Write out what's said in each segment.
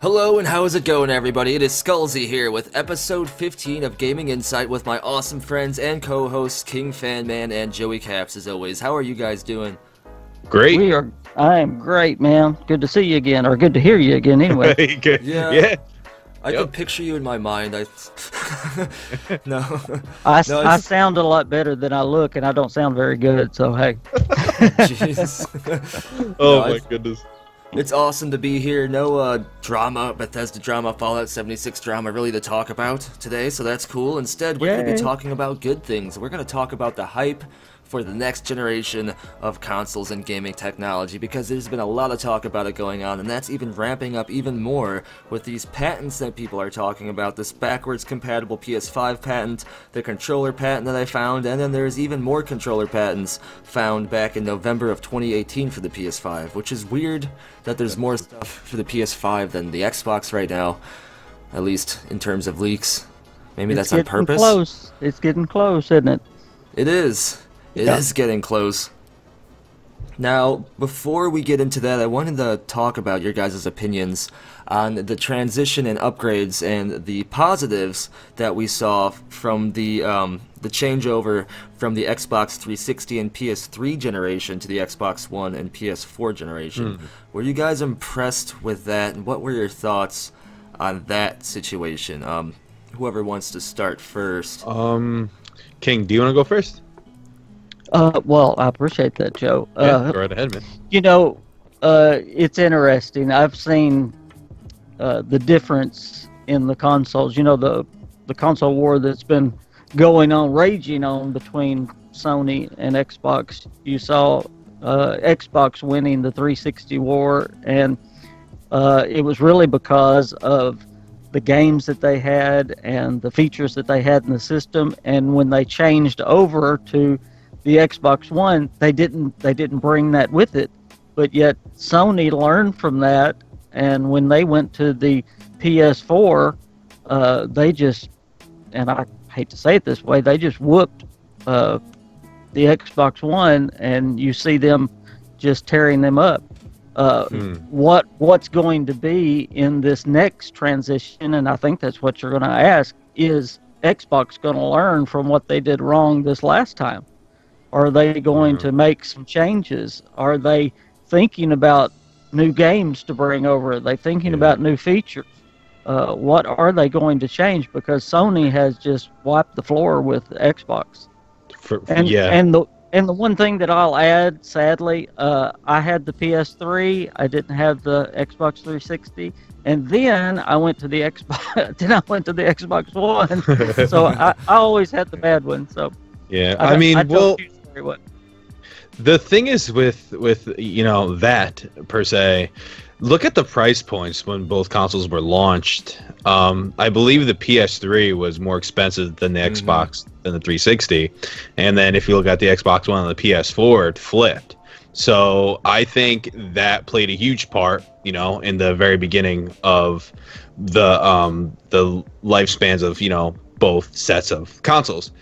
Hello and how's it going, everybody? It is Skullzi here with episode 15 of Gaming Insight with my awesome friends and co-hosts KingFanMan and Joey Caps as always. How are you guys doing? Great. I am great, man. Good to see you again, or good to hear you again anyway. Yeah. I can picture you in my mind. I sound a lot better than I look, and I don't sound very good, so hey. Jeez. My goodness. It's awesome to be here. No drama, Bethesda drama, Fallout 76 drama really to talk about today, so that's cool. Instead, we're going to be talking about good things. We're going to talk about the hype for the next generation of consoles and gaming technology, because there's been a lot of talk about it going on, and that's even ramping up even more with these patents that people are talking about. This backwards compatible PS5 patent, the controller patent that I found, and then there's even more controller patents found back in November of 2018 for the PS5, which is weird that there's more stuff for the PS5 than the Xbox right now, at least in terms of leaks. Maybe that's on purpose. Close. It's getting close, isn't it? It is. It is getting close. Now, before we get into that, I wanted to talk about your guys' opinions on the transition and upgrades and the positives that we saw from the changeover from the Xbox 360 and PS3 generation to the Xbox One and PS4 generation. Were you guys impressed with that, and what were your thoughts on that situation? Whoever wants to start first. King, do you want to go first? Well, I appreciate that, Joe. Go right ahead, man. You know, it's interesting. I've seen the difference in the consoles. You know, the console war that's been going on, raging on between Sony and Xbox. You saw Xbox winning the 360 war, and it was really because of the games that they had and the features that they had in the system. And when they changed over to the Xbox One, they didn't bring that with it, but yet Sony learned from that, and when they went to the PS4, they just, and I hate to say it this way, they just whooped the Xbox One, and you see them just tearing them up. What's going to be in this next transition, and I think that's what you're going to ask, is Xbox going to learn from what they did wrong this last time? Are they going to make some changes? Are they thinking about new games to bring over? Are they thinking about new features? What are they going to change? Because Sony has just wiped the floor with Xbox. And the one thing that I'll add, sadly, I had the PS3. I didn't have the Xbox 360. And then I went to the Xbox. Then I went to the Xbox One. So I always had the bad one. So the thing is with that per se, look at the price points when both consoles were launched. I believe the PS3 was more expensive than the Xbox than the 360, and then if you look at the Xbox One and the PS4, it flipped. So I think that played a huge part, in the very beginning of the lifespans of both sets of consoles.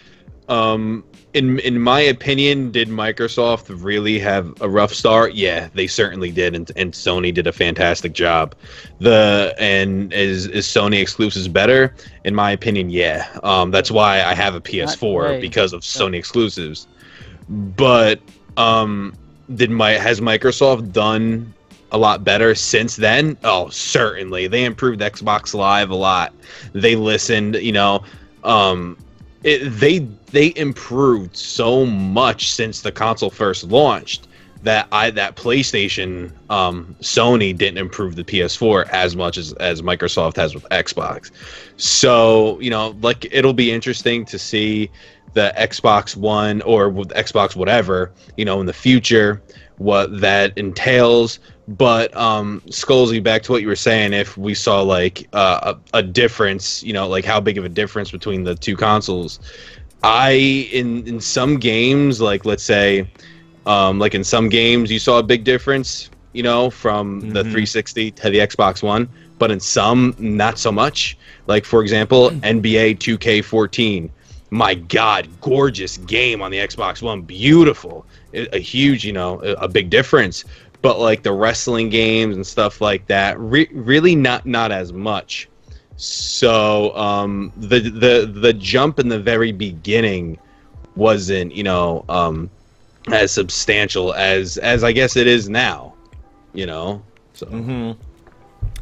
In my opinion, did Microsoft really have a rough start? Yeah, they certainly did, and Sony did a fantastic job. Is Sony exclusives better? In my opinion, yeah. That's why I have a PS4, because of Sony exclusives. But has Microsoft done a lot better since then? Oh, certainly. They improved Xbox Live a lot. They listened, they improved so much since the console first launched that PlayStation, Sony didn't improve the PS4 as much as Microsoft has with Xbox. So it'll be interesting to see the Xbox One or with Xbox whatever in the future, what that entails. But Skullzi, back to what you were saying, if we saw a difference, how big of a difference between the two consoles, in some games, let's say, in some games you saw a big difference, from the 360 to the Xbox One, but in some not so much. Like, for example, NBA 2K14. My God, gorgeous game on the Xbox One, beautiful, a huge, a big difference. but like the wrestling games and stuff like that, really not as much. So the jump in the very beginning wasn't, as substantial as I guess it is now, So.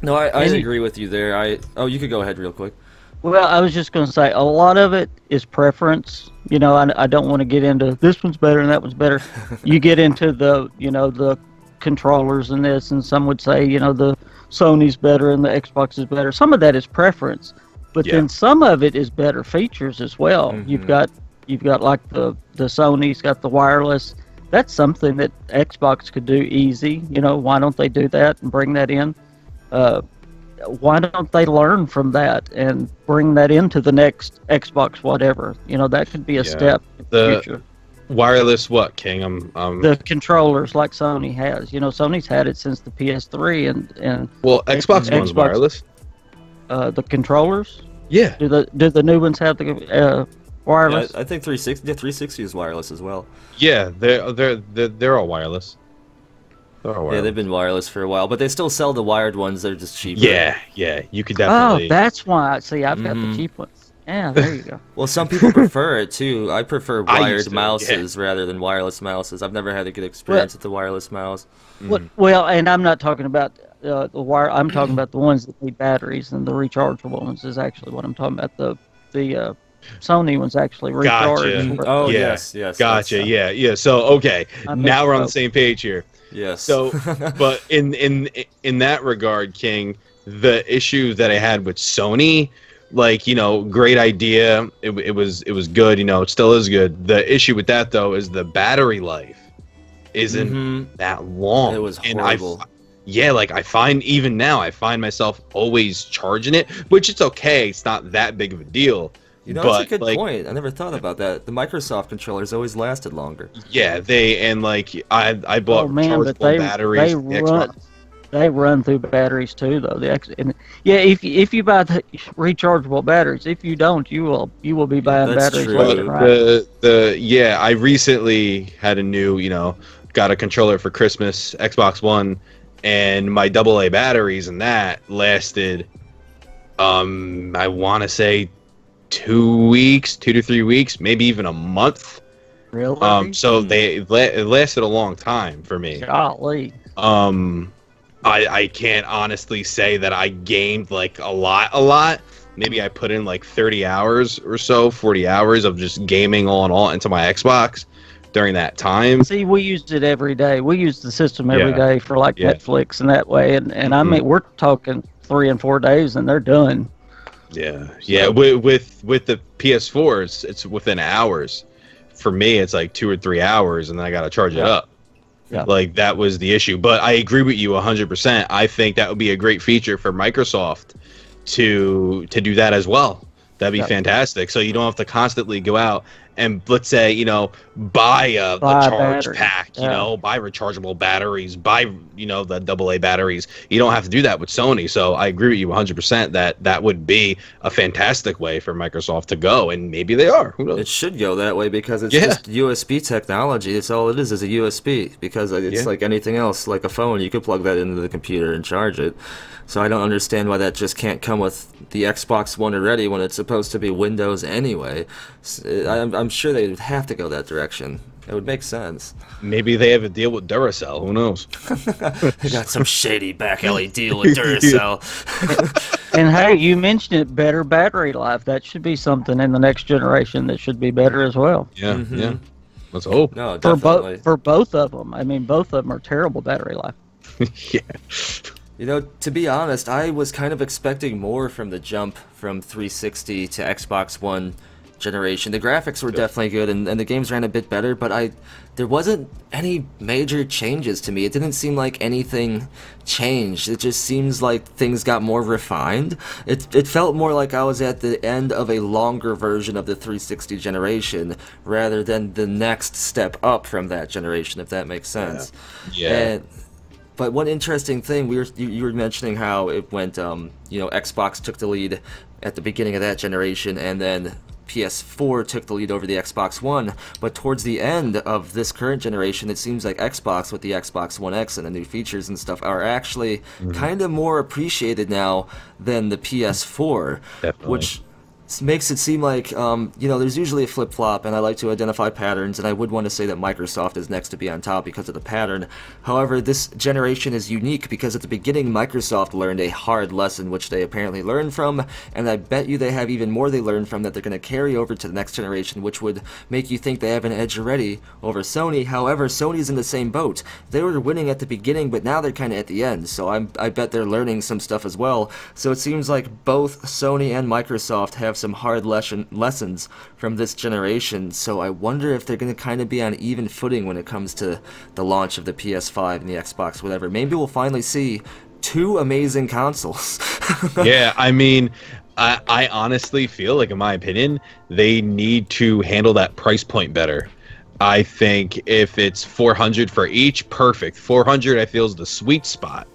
No, I agree with you there. Oh, you could go ahead real quick. Well, I was just going to say a lot of it is preference. I don't want to get into this one's better and that one's better. You get into the controllers and this, and some would say the Sony's better and the Xbox is better. Some of that is preference, but then some of it is better features as well. You've got like the Sony's got the wireless. That's something that Xbox could do easy. Why don't they do that and bring that in? Why don't they learn from that and bring that into the next Xbox whatever? That could be a step in the future. Wireless what, King? The controllers like Sony has. Sony's had it since the PS3 and well, Xbox One's wireless. The controllers? Yeah. Do the new ones have the wireless? Yeah, I think 360 is wireless as well. Yeah, they're all wireless. Yeah, they've been wireless for a while, but they still sell the wired ones. They're just cheaper. Yeah, you could definitely. Oh, that's why. See, I've got the cheap ones. Yeah, there you go. Well, some people prefer it too. I prefer wired mouses rather than wireless mouses. I've never had a good experience with the wireless mouse. Well, and I'm not talking about the wire. I'm talking about the ones that need batteries, and the rechargeable ones is actually what I'm talking about. The Sony one's actually recharged. Gotcha. Oh, yes. Gotcha. Yeah. So okay, now we're on the same page here. Yes. So, but in that regard, King, the issue that I had with Sony, like, great idea. It was good. It still is good. The issue with that though is the battery life isn't that long. It was horrible. I find even now I find myself always charging it, which it's okay. It's not that big of a deal. That's a good point. I never thought about that. The Microsoft controllers always lasted longer. Yeah, I bought chargeable batteries. They run through batteries too, though. If you buy the rechargeable batteries, if you don't, you will be buying batteries later, right? I recently had a new, got a controller for Christmas, Xbox One, and my AA batteries and that lasted, I want to say 2 to 3 weeks, maybe even a month. Really? So it lasted a long time for me. Golly. I can't honestly say that I gamed like a lot. Maybe I put in like 30 hours or so, 40 hours of just gaming all in all into my Xbox during that time. See, we used it every day. We use the system every day for like Netflix and that way. And I mean, we're talking 3 and 4 days and they're done. Yeah. With the PS4, it's within hours. For me, it's like 2 or 3 hours, and then I gotta charge it up. Yeah. Like that was the issue. But I agree with you 100%. I think that would be a great feature for Microsoft to do that as well. That'd be fantastic. So you don't have to constantly go out and, let's say, buy a charge pack, buy rechargeable batteries, buy, the AA batteries. You don't have to do that with Sony. So I agree with you 100% that would be a fantastic way for Microsoft to go. And maybe they are. Who knows? It should go that way because it's just USB technology. It's all it is a USB, because it's like anything else, like a phone. You could plug that into the computer and charge it. So I don't understand why that just can't come with the Xbox One already when it's supposed to be Windows anyway. I'm sure they would have to go that direction. It would make sense. Maybe they have a deal with Duracell. Who knows? They got some shady back alley deal with Duracell. And hey, you mentioned it, better battery life. That should be something in the next generation that should be better as well. Yeah, yeah. Let's hope. No, definitely. For both of them. I mean, both of them are terrible battery life. Yeah. To be honest, I was kind of expecting more from the jump from 360 to Xbox One generation. The graphics were definitely good, and the games ran a bit better, but there wasn't any major changes to me. It didn't seem like anything changed. It just seems like things got more refined. It felt more like I was at the end of a longer version of the 360 generation, rather than the next step up from that generation, if that makes sense. Yeah. But one interesting thing, you were mentioning how it went, Xbox took the lead at the beginning of that generation, and then PS4 took the lead over the Xbox One, but towards the end of this current generation, it seems like Xbox with the Xbox One X and the new features and stuff are actually kind of more appreciated now than the PS4, which makes it seem like, there's usually a flip-flop, and I like to identify patterns, and I would want to say that Microsoft is next to be on top because of the pattern. However, this generation is unique because at the beginning, Microsoft learned a hard lesson, which they apparently learned from, and I bet you they have even more they learned from that they're going to carry over to the next generation, which would make you think they have an edge already over Sony. However, Sony's in the same boat. They were winning at the beginning, but now they're kind of at the end, so I bet they're learning some stuff as well. So it seems like both Sony and Microsoft have some hard lessons from this generation, so I wonder if they're going to kind of be on even footing when it comes to the launch of the PS5 and the Xbox, whatever. Maybe we'll finally see two amazing consoles. Yeah, I mean, I honestly feel like, in my opinion, they need to handle that price point better. I think if it's $400 for each, perfect. $400 I feel is the sweet spot.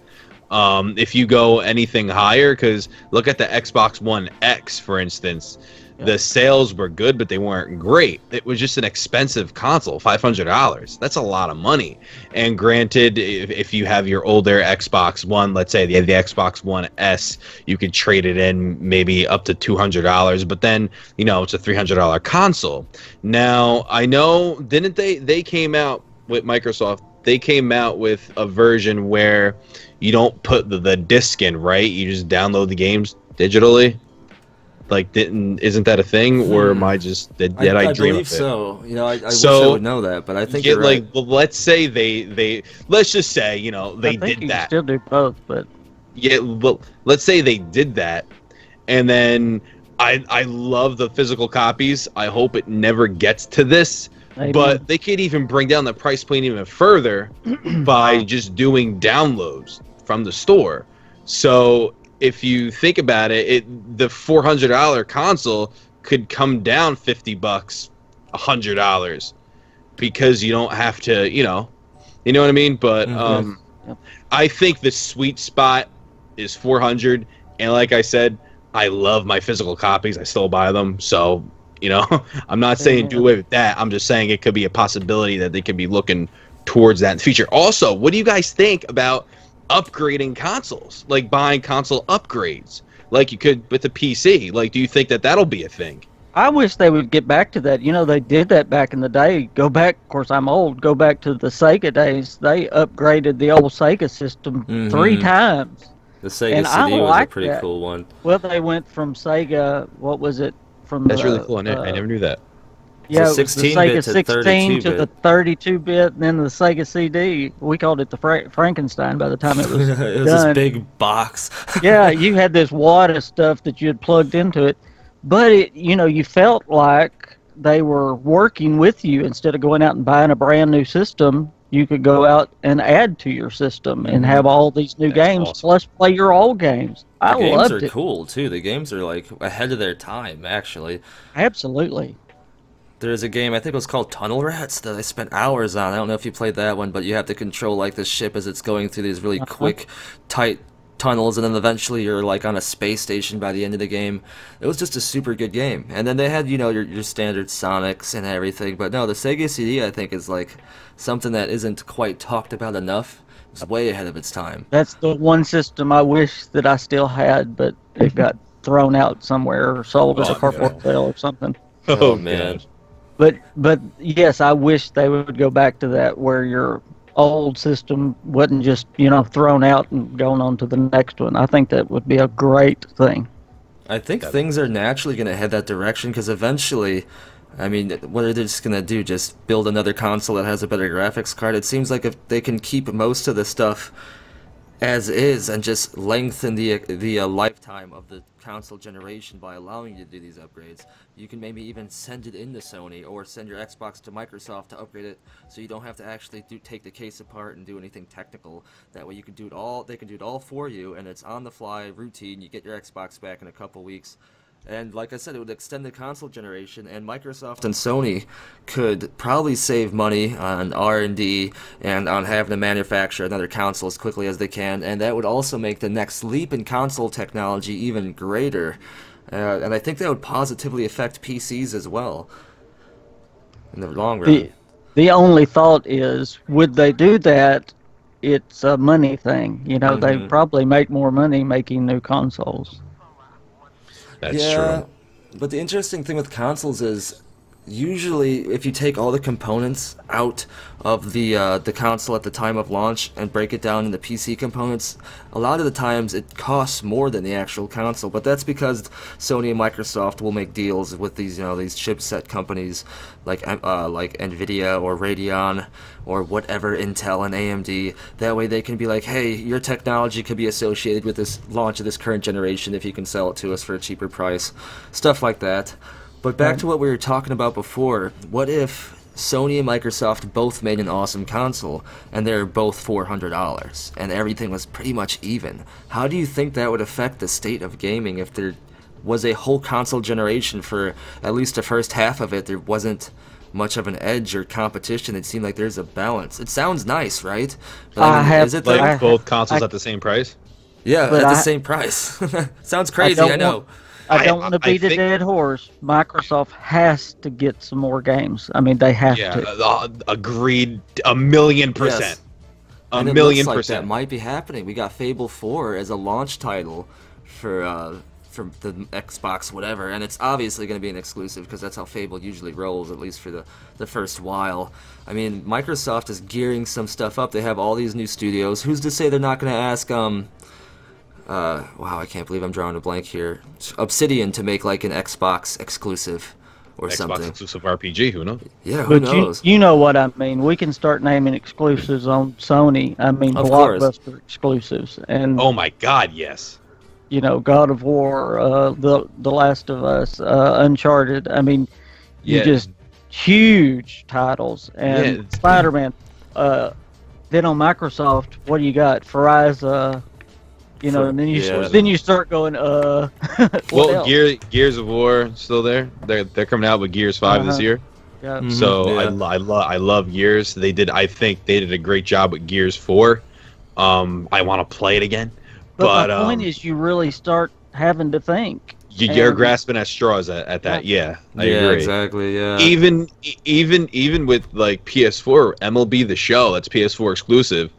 If you go anything higher, because look at the Xbox One X, for instance, the sales were good, but they weren't great. It was just an expensive console, $500. That's a lot of money. And granted, if you have your older Xbox One, let's say the Xbox One S, you could trade it in maybe up to $200, but then, it's a $300 console. Now, I know, didn't they came out with Microsoft, they came out with a version where you don't put the disc in, right? You just download the games digitally. Like, isn't that a thing, or am I just did I dream of it? So. I wish I would know that, but I think you're right. Well, let's say let's just say they did you that. Can still do both, but yeah, well, let's say they did that, and then I love the physical copies. I hope it never gets to this. Maybe. But they could even bring down the price point even further by just doing downloads from the store. So if you think about it, the $400 console could come down $50, $100, because you don't have to, you know what I mean? But I think the sweet spot is $400, and like I said, I love my physical copies. I still buy them, so. I'm not saying do away with that. I'm just saying it could be a possibility that they could be looking towards that in the future. Also, what do you guys think about upgrading consoles? Like buying console upgrades, like you could with the PC. Like, do you think that that'll be a thing? I wish they would get back to that. They did that back in the day. Go back, of course, I'm old. Go back to the Sega days. They upgraded the old Sega system 3 times. The Sega CD was a pretty cool one. Well, they went from Sega, what was it? That's really cool. I never knew that. Yeah, so 16-bit the Sega 16 to the 32-bit, and then the Sega CD. We called it the Frankenstein by the time it was it was done. This big box. Yeah, you had this wad of stuff that you had plugged into it, but you felt like they were working with you. Instead of going out and buying a brand new system, you could go out and add to your system and have all these new games, awesome. plus play your old games. I loved it. The games are cool, too. The games are, like, ahead of their time, actually. Absolutely. There's a game, I think it was called Tunnel Rats, that I spent hours on. I don't know if you played that one, but you have to control, like, the ship as it's going through these really quick, tight tunnels, and then eventually you're, like, on a space station by the end of the game. It was just a super good game. And then they had, your standard Sonics and everything. But no, the Sega CD, I think, is, like, something that isn't quite talked about enough. It's way ahead of its time. That's the one system I wish that I still had, but it got thrown out somewhere or sold at a cardboard sale or something. Oh man. But yes, I wish they would go back to that, where your old system wasn't just thrown out and going on to the next one. I think that would be a great thing. I think things are naturally going to head that direction, because eventually, I mean, what are they just going to do? Just build another console that has a better graphics card? It seems like if they can keep most of the stuff as is and just lengthen the lifetime of the console generation by allowing you to do these upgrades, you can maybe even send it into Sony or send your Xbox to Microsoft to upgrade it, so you don't have to actually take the case apart and do anything technical. That way you can do it all. They can do it all for you, and it's on the fly routine. You get your Xbox back in a couple weeks. And like I said, it would extend the console generation, and Microsoft and Sony could probably save money on R&D and on having to manufacture another console as quickly as they can, and that would also make the next leap in console technology even greater. And I think that would positively affect PCs as well in the long run. The only thought is, would they do that? It's a money thing. You know, they probably make more money making new consoles. That's true. But the interesting thing with consoles is, usually if you take all the components out of the console at the time of launch and break it down into PC components, a lot of the times it costs more than the actual console. But that's because Sony and Microsoft will make deals with these these chipset companies like Nvidia or Radeon or whatever, Intel and AMD. That way they can be like, hey, your technology could be associated with this launch of this current generation if you can sell it to us for a cheaper price, stuff like that. But back to what we were talking about before, what if Sony and Microsoft both made an awesome console, and they're both $400, and everything was pretty much even? How do you think that would affect the state of gaming if there was a whole console generation for at least the first half of it? There wasn't much of an edge or competition. It seemed like there's a balance. It sounds nice, right? But I mean, is it like both consoles at the same price? Yeah, at the same price. Sounds crazy, I know. I don't want to beat a dead horse. Microsoft has to get some more games. I mean, they have to. Yeah, agreed. 1,000,000%. Yes. A million percent. Like that might be happening. We got Fable 4 as a launch title for the Xbox whatever, and it's obviously going to be an exclusive because that's how Fable usually rolls, at least for the first while. I mean, Microsoft is gearing some stuff up. They have all these new studios. Who's to say they're not going to ask wow, I can't believe I'm drawing a blank here. Obsidian to make like an Xbox exclusive or something. Xbox exclusive RPG, who knows? Yeah, who knows? You know what I mean. We can start naming exclusives on Sony. I mean, blockbuster exclusives. And oh my God, yes. You know, God of War, The Last of Us, Uncharted. I mean, you just huge titles. And Spider-Man. Then on Microsoft, what do you got? Verizon. You know, and then you start going, well, Gears of War still there. They're coming out with Gears 5 this year. Yeah. So I love Gears. I think they did a great job with Gears 4. I want to play it again. But my point is, you really start having to think. You're grasping at straws at that. Yeah, I agree. Exactly. Yeah. Even with like PS4, MLB The Show, that's PS4 exclusive.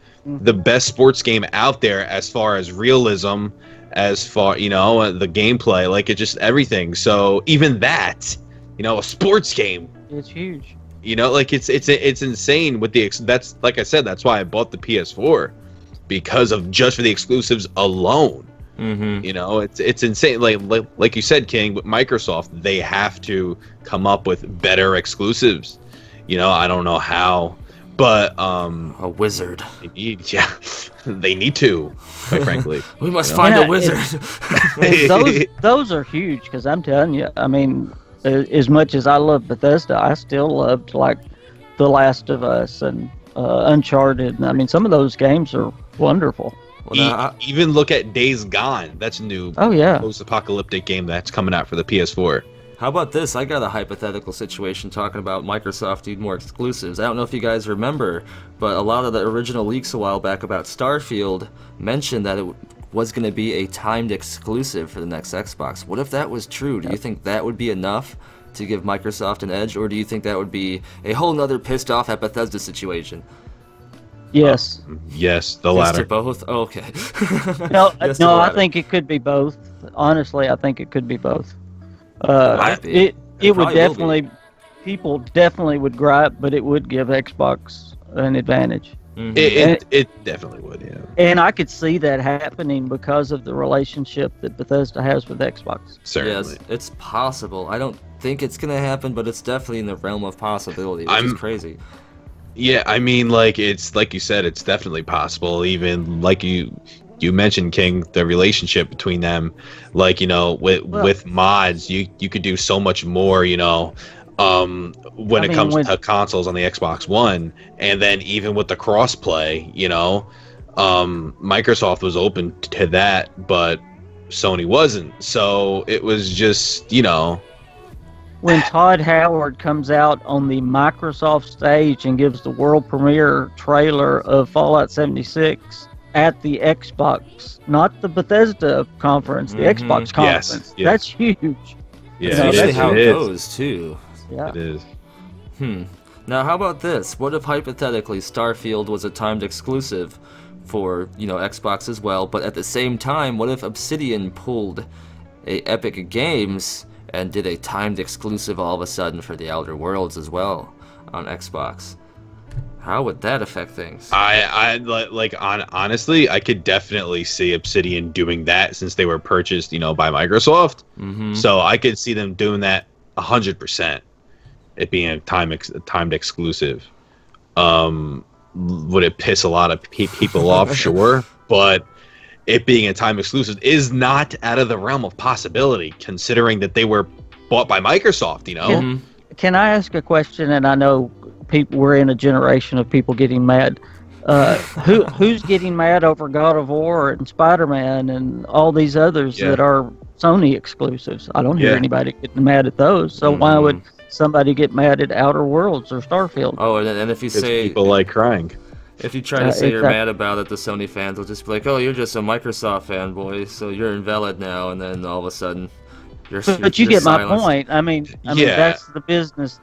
The best sports game out there as far as realism, as far the gameplay, like it just everything. So even that, a sports game, it's huge. Like it's insane with that's like I said, that's why I bought the PS4, because of just for the exclusives alone. It's insane. Like you said, King, with Microsoft, they have to come up with better exclusives. I don't know how. But a wizard. They need to. Quite frankly, we must find a wizard. Those are huge because I'm telling you. I mean, as much as I love Bethesda, I still loved like The Last of Us and Uncharted. I mean, some of those games are wonderful. Well, even look at Days Gone. That's a new post-apocalyptic game that's coming out for the PS4. How about this? I got a hypothetical situation talking about Microsoft needing more exclusives. I don't know if you guys remember, but a lot of the original leaks a while back about Starfield mentioned that it was going to be a timed exclusive for the next Xbox. What if that was true? Do you think that would be enough to give Microsoft an edge, or do you think that would be a whole nother pissed off at Bethesda situation? Yes. Yes, the latter. Yes to both? Oh, okay. No, I think it could be both. Honestly, I think it could be both. It would definitely, people definitely would gripe, but it would give Xbox an advantage. It definitely would, yeah. And I could see that happening because of the relationship that Bethesda has with Xbox. Certainly. Yes, it's possible. I don't think it's going to happen, but it's definitely in the realm of possibility, which is crazy. Yeah, I mean, it's like you said, it's definitely possible. Even like you mentioned, King, the relationship between them, with mods, you could do so much more, when it comes to consoles on the Xbox One, and then even with the crossplay, Microsoft was open to that, but Sony wasn't. So it was just, When Todd Howard comes out on the Microsoft stage and gives the world premiere trailer of Fallout 76, at the Xbox, not the Bethesda conference, the Xbox conference. Yes. That's huge. Yeah, that's usually how it is. goes too. Yeah. It is. Now, how about this? What if hypothetically Starfield was a timed exclusive for, you know, Xbox as well, but at the same time, what if Obsidian pulled a Epic Games and did a timed exclusive all of a sudden for the Outer Worlds as well on Xbox? How would that affect things? Honestly, I could definitely see Obsidian doing that since they were purchased, you know, by Microsoft. So I could see them doing that 100%. It being a timed exclusive. Would it piss a lot of people off? Sure, but it being a time exclusive is not out of the realm of possibility, considering that they were bought by Microsoft. You know. Can I ask a question? And I know we're in a generation of people getting mad. Who's getting mad over God of War and Spider-Man and all these others that are Sony exclusives? I don't hear anybody getting mad at those. So why would somebody get mad at Outer Worlds or Starfield? Oh, and if you say people like crying. If you try to say you're mad about it, the Sony fans will just be like, "Oh, you're just a Microsoft fanboy, so you're invalid now." And then all of a sudden, but you get my point. I mean, that's the business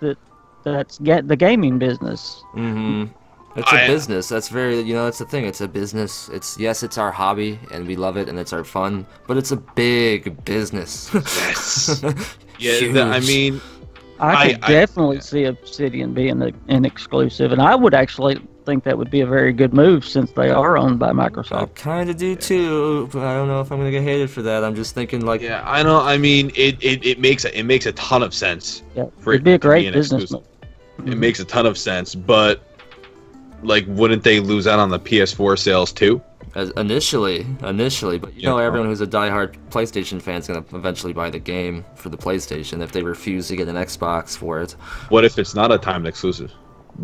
that's the gaming business. It's a business. That's very, you know, that's the thing. It's a business. It's our hobby and we love it and it's our fun, but it's a big business. Yes. I mean, I could definitely see Obsidian being an exclusive, and I would actually think that would be a very good move since they are owned by Microsoft. I kind of do too, but I don't know if I'm gonna get hated for that. I'm just thinking like, I know. I mean, it makes a ton of sense. Yeah, it'd be a great business move. It makes a ton of sense, but like, wouldn't they lose out on the PS4 sales too? Initially, but you know, everyone who's a diehard PlayStation fan is gonna eventually buy the game for the PlayStation if they refuse to get an Xbox for it. What if it's not a timed exclusive?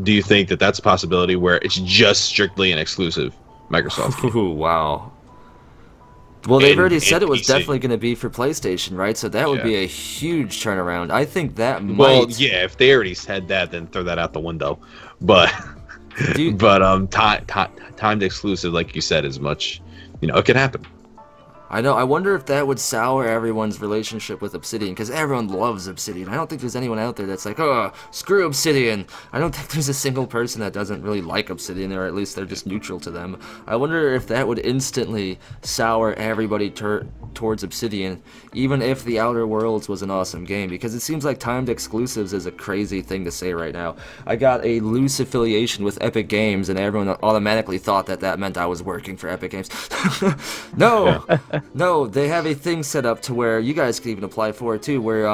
Do you think that that's a possibility where it's just strictly an exclusive Microsoft game? Ooh, wow. Well, they've already said it was definitely going to be for PlayStation, right? So that would be a huge turnaround. I think that might... Well, yeah, if they already said that, then throw that out the window. But, timed exclusive, like you said, is much... You know, it can happen. I know. I wonder if that would sour everyone's relationship with Obsidian, because everyone loves Obsidian. I don't think there's anyone out there that's like, oh, screw Obsidian. I don't think there's a single person that doesn't really like Obsidian, or at least they're just neutral to them. I wonder if that would instantly sour everybody towards Obsidian, even if The Outer Worlds was an awesome game, because it seems like timed exclusives is a crazy thing to say right now. I got a loose affiliation with Epic Games, and everyone automatically thought that meant I was working for Epic Games. No! No, they have a thing set up to where you guys can even apply for it too, where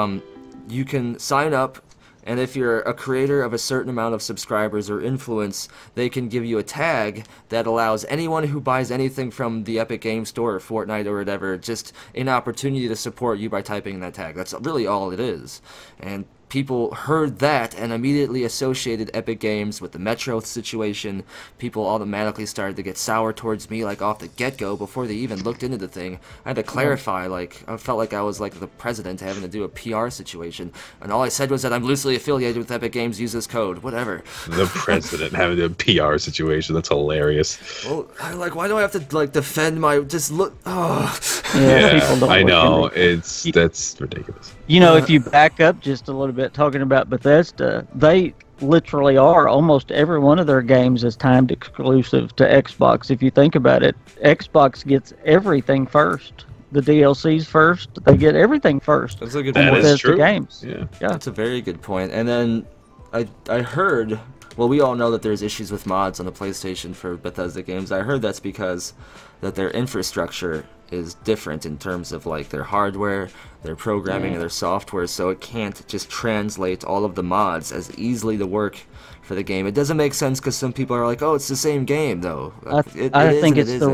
you can sign up, and if you're a creator of a certain amount of subscribers or influence, they can give you a tag that allows anyone who buys anything from the Epic Games Store or Fortnite or whatever just an opportunity to support you by typing in that tag. That's really all it is. And people heard that and immediately associated Epic Games with the Metro situation. People automatically started to get sour towards me, like, off the get-go before they even looked into the thing. I had to clarify, like, I felt like I was, like, the president having to do a PR situation. And all I said was that I'm loosely affiliated with Epic Games, use this code, whatever. The president having a PR situation, that's hilarious. Well, like, why do I have to, like, defend my, just look, oh. Yeah, I know, that's ridiculous. You know, if you back up just a little bit, talking about Bethesda, they literally are, almost every one of their games is timed exclusive to Xbox. If you think about it, Xbox gets everything first. The DLCs first, they get everything first. That's a good point. That is true. Games. Yeah, that's a very good point. And then I heard, well, we all know that there's issues with mods on the PlayStation for Bethesda games. I heard that's because that their infrastructure is different in terms of like their hardware, their programming, and their software, so it can't just translate all of the mods as easily to work for the game. It doesn't make sense because some people are like, "Oh, it's the same game," though. I think it's the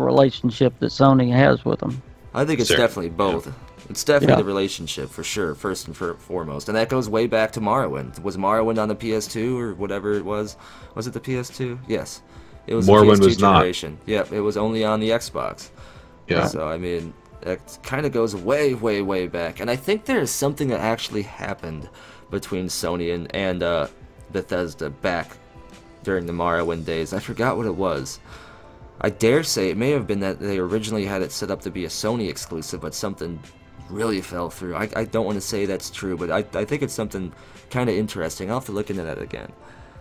relationship that Sony has with them. I think it's definitely both. Yeah. It's definitely the relationship for sure, first and foremost, and that goes way back to Morrowind. Was Morrowind on the PS2 or whatever it was? Was it the PS2? Yes. It was Morrowind the PS2 was generation. not. Yep, it was only on the Xbox. Yeah. So I mean, it kind of goes way, way, way back. And I think there's something that actually happened between Sony and Bethesda back during the Morrowind days. I forgot what it was. I dare say it may have been that they originally had it set up to be a Sony exclusive, but something really fell through. I don't want to say that's true, but I think it's something kind of interesting. I'll have to look into that again.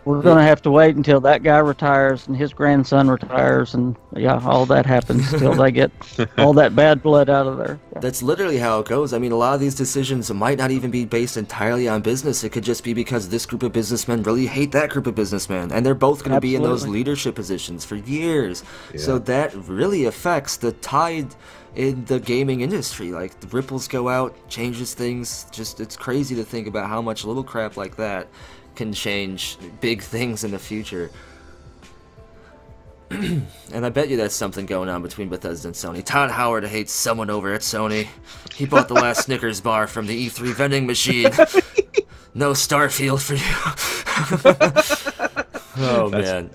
We're going to have to wait until that guy retires and his grandson retires, and yeah, all that happens till they get all that bad blood out of there. Yeah. That's literally how it goes. I mean, a lot of these decisions might not even be based entirely on business. It could just be because this group of businessmen really hate that group of businessmen, and they're both going to be in those leadership positions for years. Yeah. So that really affects the tide in the gaming industry. Like, the ripples go out, changes things. Just, it's crazy to think about how much little crap like that can change big things in the future. And I bet you that's something going on between Bethesda and Sony. Todd Howard hates someone over at Sony. He bought the last Snickers bar from the E3 vending machine. No Starfield for you. Oh, man.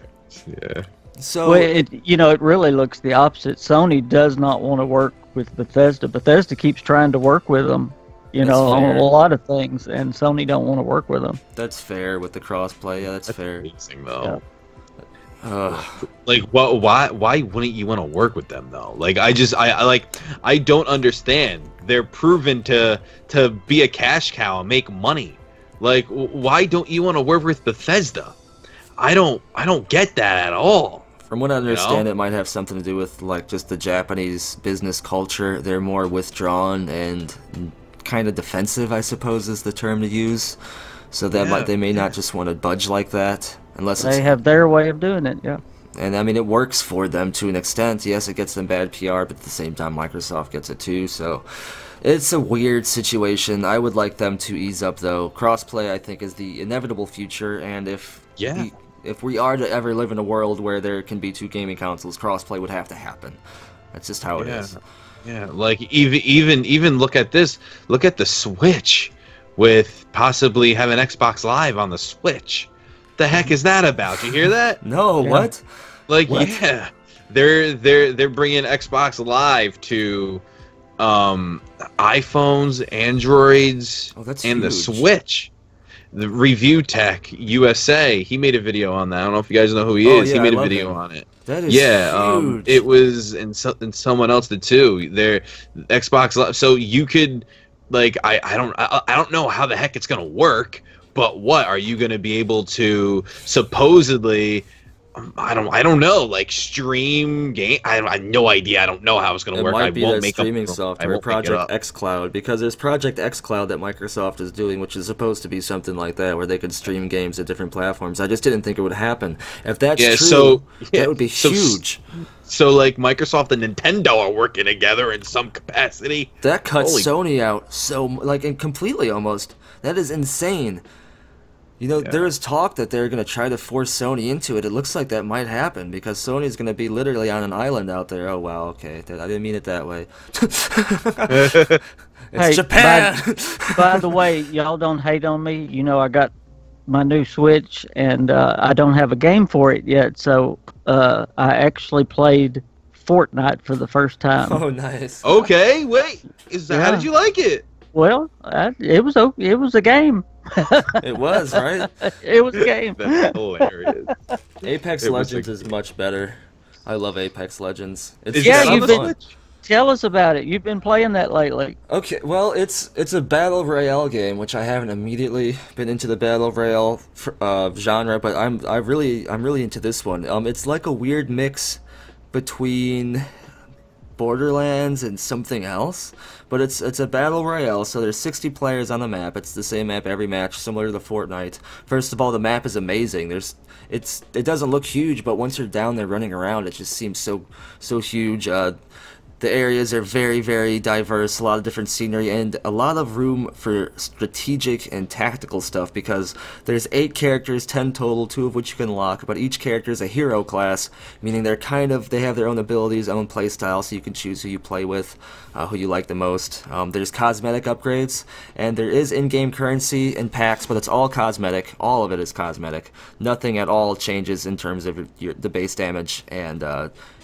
Yeah. So, well, it really looks the opposite. Sony does not want to work with Bethesda. Bethesda keeps trying to work with them, on a lot of things, and Sony don't want to work with them. That's fair with the crossplay. Yeah, that's fair. Amazing, though. Yeah. Like, why wouldn't you want to work with them though? Like, I don't understand. They're proven to be a cash cow and make money. Like, why don't you want to work with Bethesda? I don't get that at all. From what I understand, it might have something to do with like just the Japanese business culture. They're more withdrawn and kind of defensive, I suppose is the term to use. So that they may not just want to budge like that unless they have their way of doing it. Yeah. And I mean, it works for them to an extent. Yes, it gets them bad PR, but at the same time, Microsoft gets it too. So it's a weird situation. I would like them to ease up, though. Crossplay, I think, is the inevitable future. And if we are to ever live in a world where there can be two gaming consoles, crossplay would have to happen. That's just how it is. Yeah, like even look at this. Look at the Switch, with possibly having Xbox Live on the Switch. The heck is that about? You hear that? No, what? Like, what? Yeah, they're bringing Xbox Live to iPhones, Androids, and the Switch. The Review Tech USA, he made a video on that. I don't know if you guys know who he is. He made a video on it. That is huge. It was and someone else did too. Their Xbox Live, so you could like I don't know how the heck it's gonna work, but what are you gonna be able to supposedly? I don't know, like stream game. I have no idea. I don't know how it's going to work. It might be that streaming software, Project xCloud, because there's Project xCloud that Microsoft is doing, which is supposed to be something like that, where they could stream games to different platforms. I just didn't think it would happen. If that's true, that would be huge. So like Microsoft and Nintendo are working together in some capacity. That cuts Sony out and completely almost. That is insane. There is talk that they're going to try to force Sony into it. It looks like that might happen because Sony is going to be literally on an island out there. Oh, wow, okay. I didn't mean it that way. It's Japan! By the way, y'all don't hate on me. I got my new Switch, and I don't have a game for it yet, so I actually played Fortnite for the first time. Oh, nice. Okay, wait. How did you like it? Well, it was a game. It was, right? It was a game. That's hilarious. Apex Legends is much better. I love Apex Legends. Tell us about it. You've been playing that lately. Okay, well, it's a battle royale game, which I haven't immediately been into the battle royale genre, but I'm really into this one. It's like a weird mix between Borderlands and something else, but it's a battle royale, so there's 60 players on the map. It's the same map every match, similar to the Fortnite. First of all, the map is amazing. It doesn't look huge, but once you're down there running around, it just seems so huge. The areas are very, very diverse, a lot of different scenery, and a lot of room for strategic and tactical stuff, because there's 8 characters, 10 total, 2 of which you can lock, but each character is a hero class, meaning they have their own abilities, own playstyle, so you can choose who you play with, who you like the most. There's cosmetic upgrades, and there is in-game currency and packs, but it's all cosmetic. All of it is cosmetic. Nothing at all changes in terms of the base damage and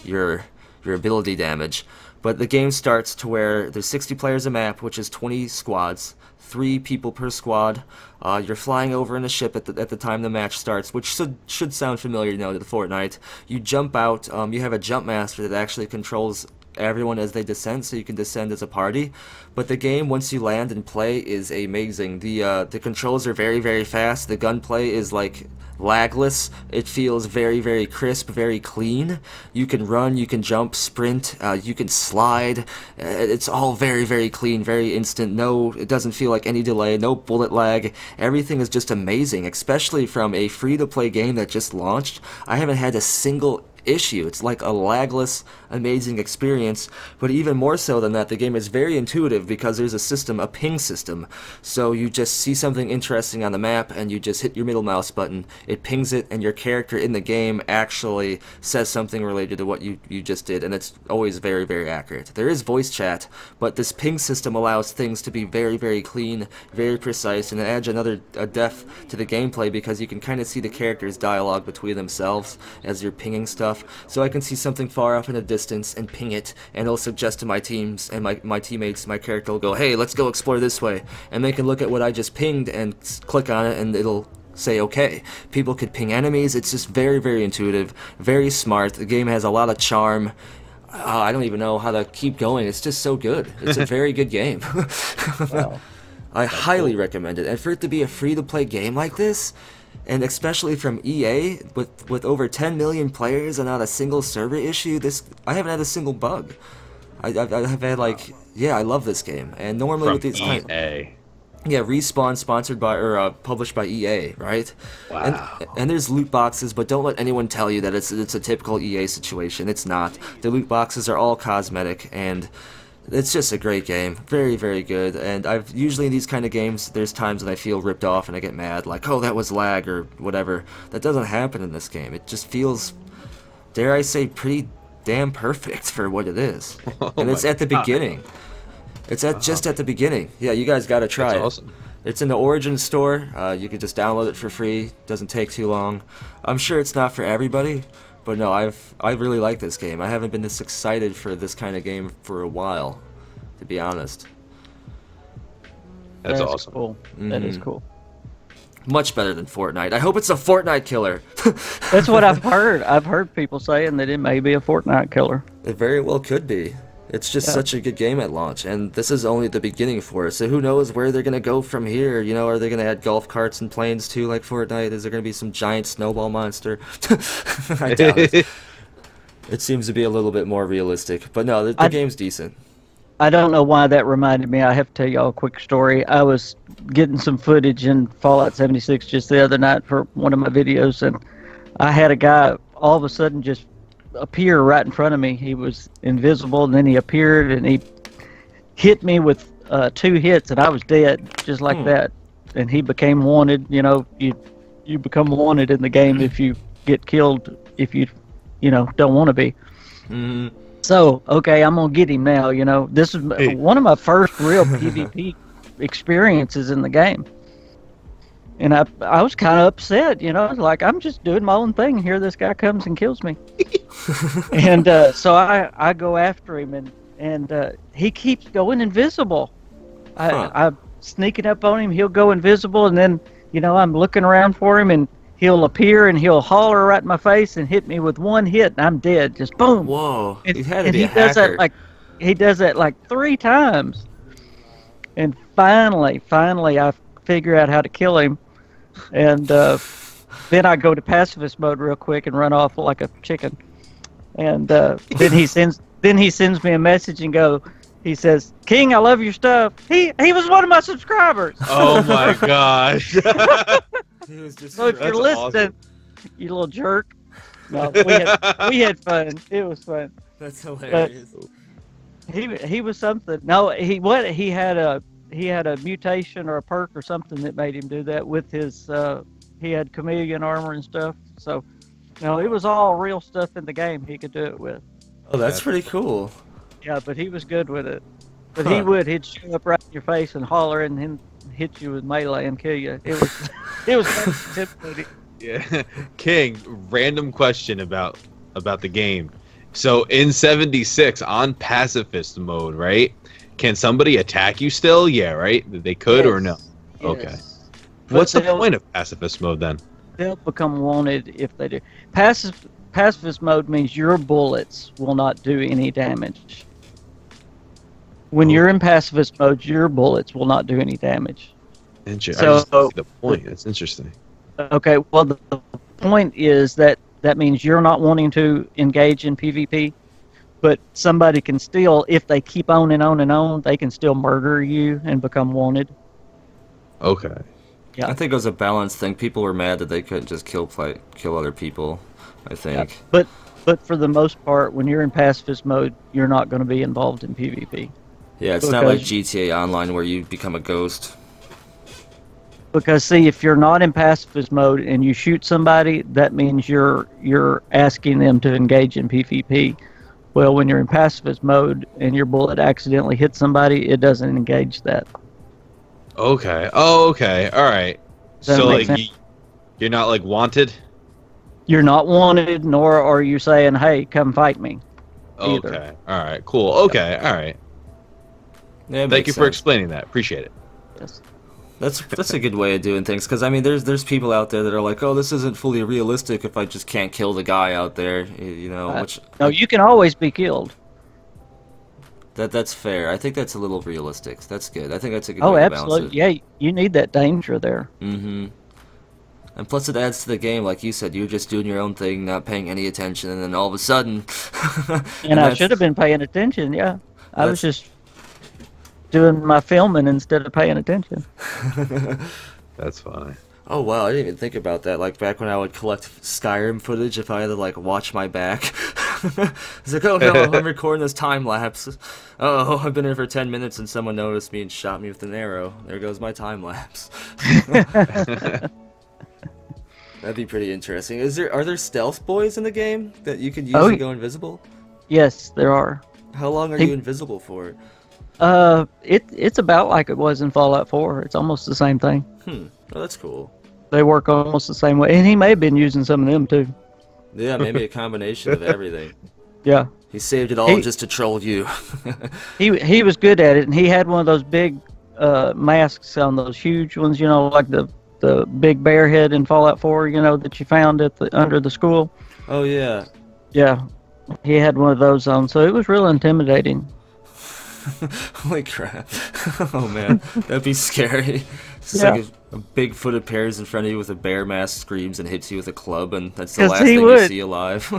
your ability damage. But the game starts to where there's 60 players a map, which is 20 squads, 3 people per squad. You're flying over in a ship at the time the match starts, which should sound familiar, to Fortnite. You jump out. You have a jump master that actually controls everyone as they descend, so you can descend as a party. But the game, once you land and play, is amazing. The controls are very, very fast. The gunplay is like lagless. It feels very, very crisp, very clean. You can run, you can jump, sprint, you can slide. It's all very, very clean, very instant. No, it doesn't feel like any delay, no bullet lag. Everything is just amazing, especially from a free-to-play game that just launched. I haven't had a single issue. It's like a lagless, amazing experience, but even more so than that, the game is very intuitive because there's a system, a ping system. So you just see something interesting on the map and you just hit your middle mouse button, it pings it, and your character in the game actually says something related to what you just did, and it's always very, very accurate. There is voice chat, but this ping system allows things to be very, very clean, very precise, and it adds another depth to the gameplay because you can kind of see the characters' dialogue between themselves as you're pinging stuff. So I can see something far off in a distance and ping it, and it'll suggest to my teams and my teammates, my character will go, hey, let's go explore this way, and they can look at what I just pinged and click on it and it'll say okay. People could ping enemies. It's just very, very intuitive, very smart. The game has a lot of charm. I don't even know how to keep going. It's just so good. It's a very good game. Wow. I highly recommend it, and for it to be a free-to-play game like this, and especially from EA, with over 10 million players and not a single server issue, I haven't had a single bug. I have had, like, yeah, I love this game. And normally From with these EA. Yeah, Respawn, sponsored by, or published by EA, right? Wow. And there's loot boxes, but don't let anyone tell you that it's a typical EA situation. It's not. The loot boxes are all cosmetic, and it's just a great game. Very, very good. And usually in these kind of games, there's times when I feel ripped off and I get mad, like, oh, that was lag or whatever. That doesn't happen in this game. It just feels, dare I say, pretty damn perfect for what it is. And it's at the beginning. It's just at the beginning. Yeah, you guys gotta try it. Awesome. It's in the Origin store. You can just download it for free. Doesn't take too long. I'm sure it's not for everybody, but no, I really like this game. I haven't been this excited for this kind of game for a while, to be honest. That's awesome. Cool. That is cool. Much better than Fortnite. I hope it's a Fortnite killer. That's what I've heard. I've heard people saying that it may be a Fortnite killer. It very well could be. It's just such a good game at launch, and this is only the beginning for it. So who knows where they're gonna go from here? You know, are they gonna add golf carts and planes too, like Fortnite? Is there gonna be some giant snowball monster? I doubt it. It seems to be a little bit more realistic, but no, the game's decent. I don't know why that reminded me. I have to tell y'all a quick story. I was getting some footage in Fallout 76 just the other night for one of my videos, and I had a guy all of a sudden just appear right in front of me. He was invisible, and then he appeared, and he hit me with 2 hits, and I was dead just like that. And he became wanted. You know, you become wanted in the game if you get killed, if you don't want to be. So, okay, I'm gonna get him now. You know, this is one of my first real PvP experiences in the game, and I was kind of upset. You know, like, I'm just doing my own thing. Here, this guy comes and kills me, and so I go after him, and he keeps going invisible. I'm sneaking up on him. He'll go invisible, and then I'm looking around for him, and he'll appear and he'll holler right in my face and hit me with 1 hit, and I'm dead. Just boom. Whoa! And, You had to be he a hacker. does that he does that like 3 times, and finally I figure out how to kill him, and then I go to pacifist mode real quick and run off like a chicken, and then he sends me a message and he says, "King, I love your stuff." He was one of my subscribers. Oh my gosh. He was just, So if you're listening, you little jerk. No, we had fun. It was fun. that's hilarious. He was something. No, he had a mutation or a perk or something that made him do that with his he had chameleon armor and stuff. So it was all real stuff in the game he could do it with. Oh, that's pretty cool. Yeah, but he was good with it. But Huh. he'd show up right in your face and holler and then hit you with melee and kill you. It was intimidating. Yeah. King, random question about the game. So in 76 on pacifist mode, right? can somebody attack you still? Yeah, right? They could or no? Yes. Okay. What's the point of pacifist mode then? They'll become wanted if they do. Pacifist mode means your bullets will not do any damage. When you're in pacifist mode, your bullets will not do any damage. Interesting. I just see the point. That's interesting. Okay, well, the point is that means you're not wanting to engage in PvP, but somebody can still, if they keep on and on and on, they can still murder you and become wanted. Okay. Yeah. I think it was a balance thing. People were mad that they couldn't just kill other people, I think. Yeah. But for the most part, when you're in pacifist mode, you're not going to be involved in PvP. Yeah, it's not like GTA Online where you become a ghost. Because see, if you're not in pacifist mode and you shoot somebody, that means you're asking them to engage in PvP. Well, when you're in pacifist mode and your bullet accidentally hits somebody, it doesn't engage that. Okay. Oh, okay. All right. So like, you're not like wanted. You're not wanted, nor are you saying, "Hey, come fight me." Either. Okay. All right. Cool. Okay. All right. Yeah, thank you for explaining that. Appreciate it. Yes. That's a good way of doing things, because I mean, there's people out there that are like, oh, this isn't fully realistic if I just can't kill the guy out there, you know. Which no, you can always be killed. That's fair. I think that's a little realistic. That's good. I think that's a good way to balance it. Absolutely. Yeah, you need that danger there. Mm-hmm. And plus, it adds to the game, like you said. You're just doing your own thing, not paying any attention, and then all of a sudden. and I should have been paying attention. Yeah, I was just doing my filming instead of paying attention. That's funny. Oh wow, I didn't even think about that. Like back when I would collect Skyrim footage, if I had to like watch my back. It's like, oh no, I'm recording this time lapse. Oh, I've been here for 10 minutes and someone noticed me and shot me with an arrow. There goes my time lapse. That'd be pretty interesting. Are there stealth boys in the game that you could use to go invisible? Yes, there are. How long are you invisible for? It's about like it was in Fallout 4. It's almost the same thing. Oh, that's cool. They work almost the same way, and he may have been using some of them too. Yeah, maybe a combination of everything. Yeah. He saved it all just to troll you. he was good at it, and he had one of those big masks on, those huge ones, you know, like the big bear head in Fallout 4, you know, that you found at under the school. Oh yeah. Yeah. He had one of those on, so it was real intimidating. Holy crap. Oh man, that'd be scary. It's like a Bigfoot appears in front of you with a bear mask, screams and hits you with a club, and that's the last thing you see alive.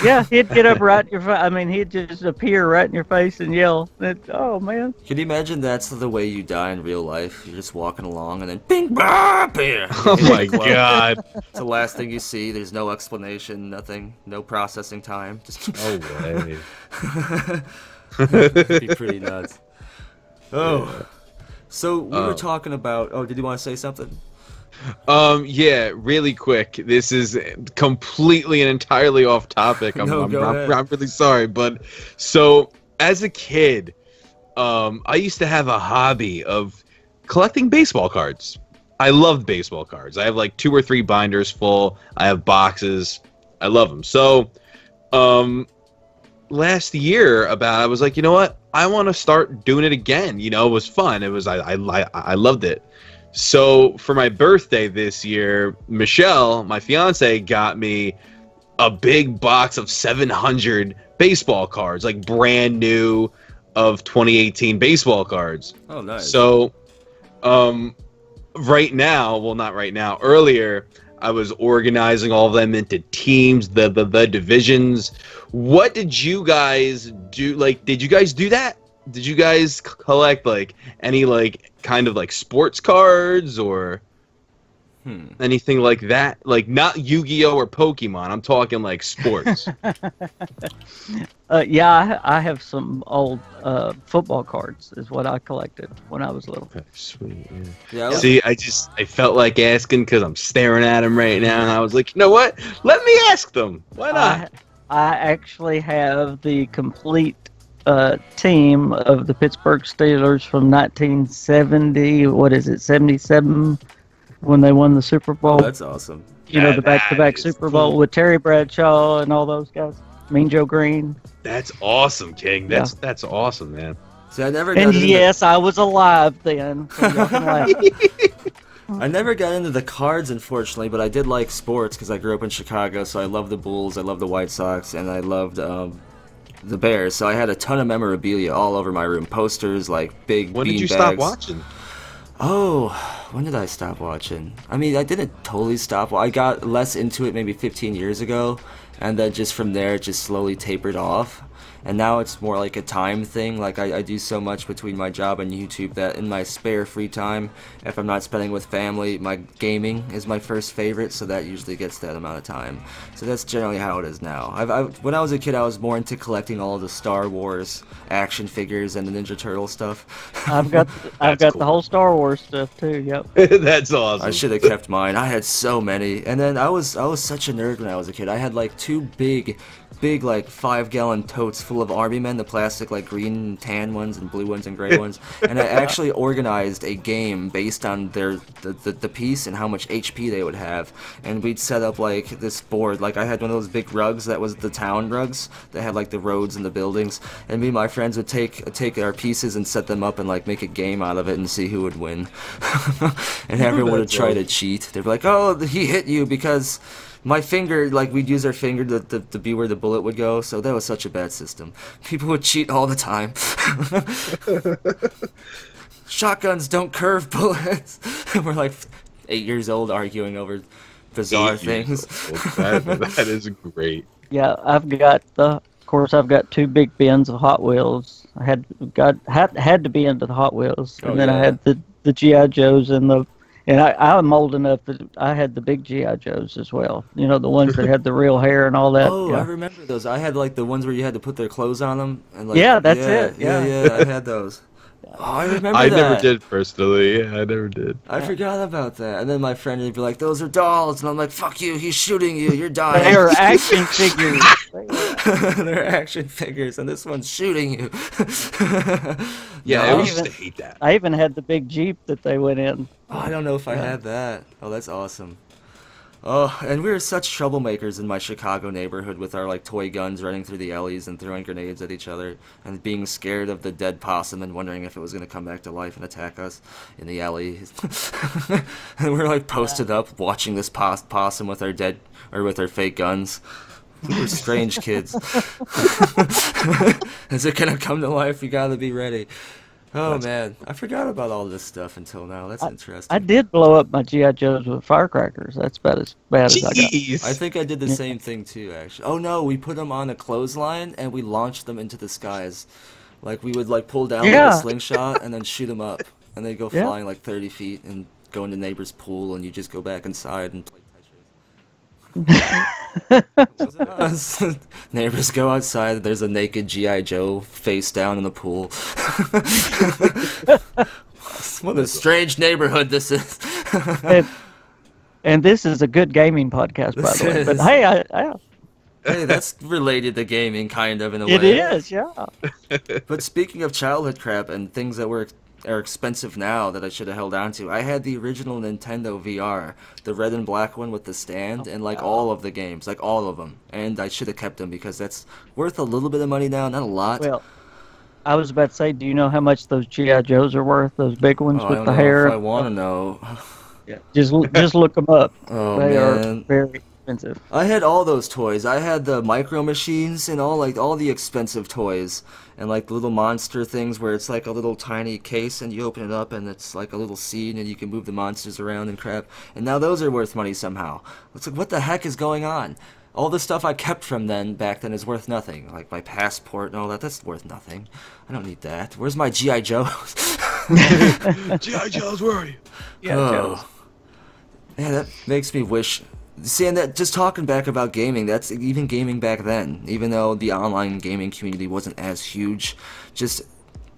Yeah, he'd get up right in your face. I mean, he'd just appear right in your face and yell. Oh man. Can you imagine that's the way you die in real life? You're just walking along and then bing, bah, bam. Oh my god. It's the last thing you see. There's no explanation, nothing, no processing time. Just no way. That'd be pretty nuts. Oh. Yeah. So we were talking about. Oh, did you want to say something? Yeah, really quick. This is completely and entirely off topic. I'm really sorry, but so as a kid, I used to have a hobby of collecting baseball cards. I loved baseball cards. I have like 2 or 3 binders full. I have boxes. I love them. So, last year I was like, you know what? I want to start doing it again. You know, it was fun. It was I loved it. So for my birthday this year, Michelle, my fiance, got me a big box of 700 baseball cards, like brand new of 2018 baseball cards. Oh, nice. So right now, well, not right now, earlier I was organizing all of them into teams, the divisions. What did you guys do? Like, did you guys do that? Did you guys collect like any like kind of like sports cards or anything like that? Like not Yu-Gi-Oh or Pokemon. I'm talking like sports. Yeah, I have some old football cards. Is what I collected when I was little. Okay, sweet. Yeah. See, I felt like asking because I'm staring at them right now, and I was like, you know what? Let me ask them. Why not? I actually have the complete team of the Pittsburgh Steelers from 1970. What is it? 77 when they won the Super Bowl. Oh, that's awesome. You know, the back-to-back Super Bowl with Terry Bradshaw and all those guys. Mean Joe Green. That's awesome, King. That's awesome, man. See, I never got And into yes, I was alive then. So y'all can laugh. I never got into the cards, unfortunately, but I did like sports because I grew up in Chicago, so I loved the Bulls, I loved the White Sox, and I loved the Bears. So I had a ton of memorabilia all over my room. Posters, like big When bean did you bags. stop watching? Oh, when did I stop watching? I mean, I didn't totally stop. I got less into it maybe 15 years ago, and then just from there, it just slowly tapered off. And now it's more like a time thing. Like I do so much between my job and YouTube that in my spare free time, if I'm not spending with family, my gaming is my first favorite, so that usually gets that amount of time. So that's generally how it is now. When I was a kid, I was more into collecting all of the Star Wars action figures and the Ninja Turtle stuff. I've got cool. the whole Star Wars stuff too. Yep. That's awesome. I should have kept mine. I had so many. And then I was such a nerd when I was a kid. I had like two big like 5-gallon totes full of Army Men, the plastic like green and tan ones and blue ones and gray ones. And I actually organized a game based on the piece and how much HP they would have. And we'd set up like this board. Like I had one of those big rugs that was the town rugs that had like the roads and the buildings. And me and my friends would take our pieces and set them up and like make a game out of it and see who would win. And everyone would try to cheat. They'd be like, "Oh, he hit you because my finger," like we'd use our finger to be where the bullet would go, so that was such a bad system. People would cheat all the time. Shotguns don't curve bullets. We're like 8 years old arguing over bizarre things. That is great. Yeah, I've got two big bins of Hot Wheels. I had to be into the Hot Wheels, and then I had the GI Joes and I'm old enough that I had the big GI Joes as well. You know, the ones that had the real hair and all that. Oh, yeah. I remember those. I had like the ones where you had to put their clothes on them. And, like, Yeah, that's it. Yeah, I had those. Oh, I remember I that. never did personally. Yeah, I never did. I forgot about that. And then my friend would be like, "Those are dolls," and I'm like, "Fuck you! He's shooting you. You're dying." They are action figures. They're action figures, and this one's shooting you. Yeah, No. I used to hate that. I even had the big Jeep that they went in. Oh, I don't know if I had that. Oh, that's awesome. Oh, and we were such troublemakers in my Chicago neighborhood with our like toy guns running through the alleys and throwing grenades at each other and being scared of the dead possum and wondering if it was going to come back to life and attack us in the alley. And we were like posted up watching this possum with our fake guns. We were strange kids. Is it going to come to life? You got to be ready. Oh man, I forgot about all this stuff until now. That's interesting. I did blow up my GI Joes with firecrackers. That's about as bad as I got. I think I did the same thing too, actually. Oh no, we put them on a clothesline and we launched them into the skies. Like we would like pull down with a slingshot and then shoot them up, and they go flying like 30 feet and go in the neighbor's pool, and you just go back inside and play Tetris. Neighbors go outside. There's a naked GI Joe face down in the pool. What a strange neighborhood this is. And this is a good gaming podcast, by the way. But hey, Hey, that's related to gaming, kind of, in a way. it is, yeah. But speaking of childhood crap and things that are expensive now that I should have held on to, I had the original Nintendo VR, the red and black one with the stand, and like all of the games, like all of them. And I should have kept them because that's worth a little bit of money now, not a lot. Well, I was about to say, do you know how much those GI Joes are worth? Those big ones with the hair. If I want to know. Yeah. Just look them up. Oh, they man. are very expensive. I had all those toys. I had the micro machines and all the expensive toys. And like little monster things where it's like a little tiny case and you open it up and it's like a little scene and you can move the monsters around and crap. And now those are worth money somehow. It's like, what the heck is going on? All the stuff I kept from back then is worth nothing. Like my passport and all that, that's worth nothing. I don't need that. Where's my G.I. Joes? G.I. Joes, where are you? Joes. Man, that makes me wish. See, and that just talking back about gaming, that's even gaming back then. Even though the online gaming community wasn't as huge, just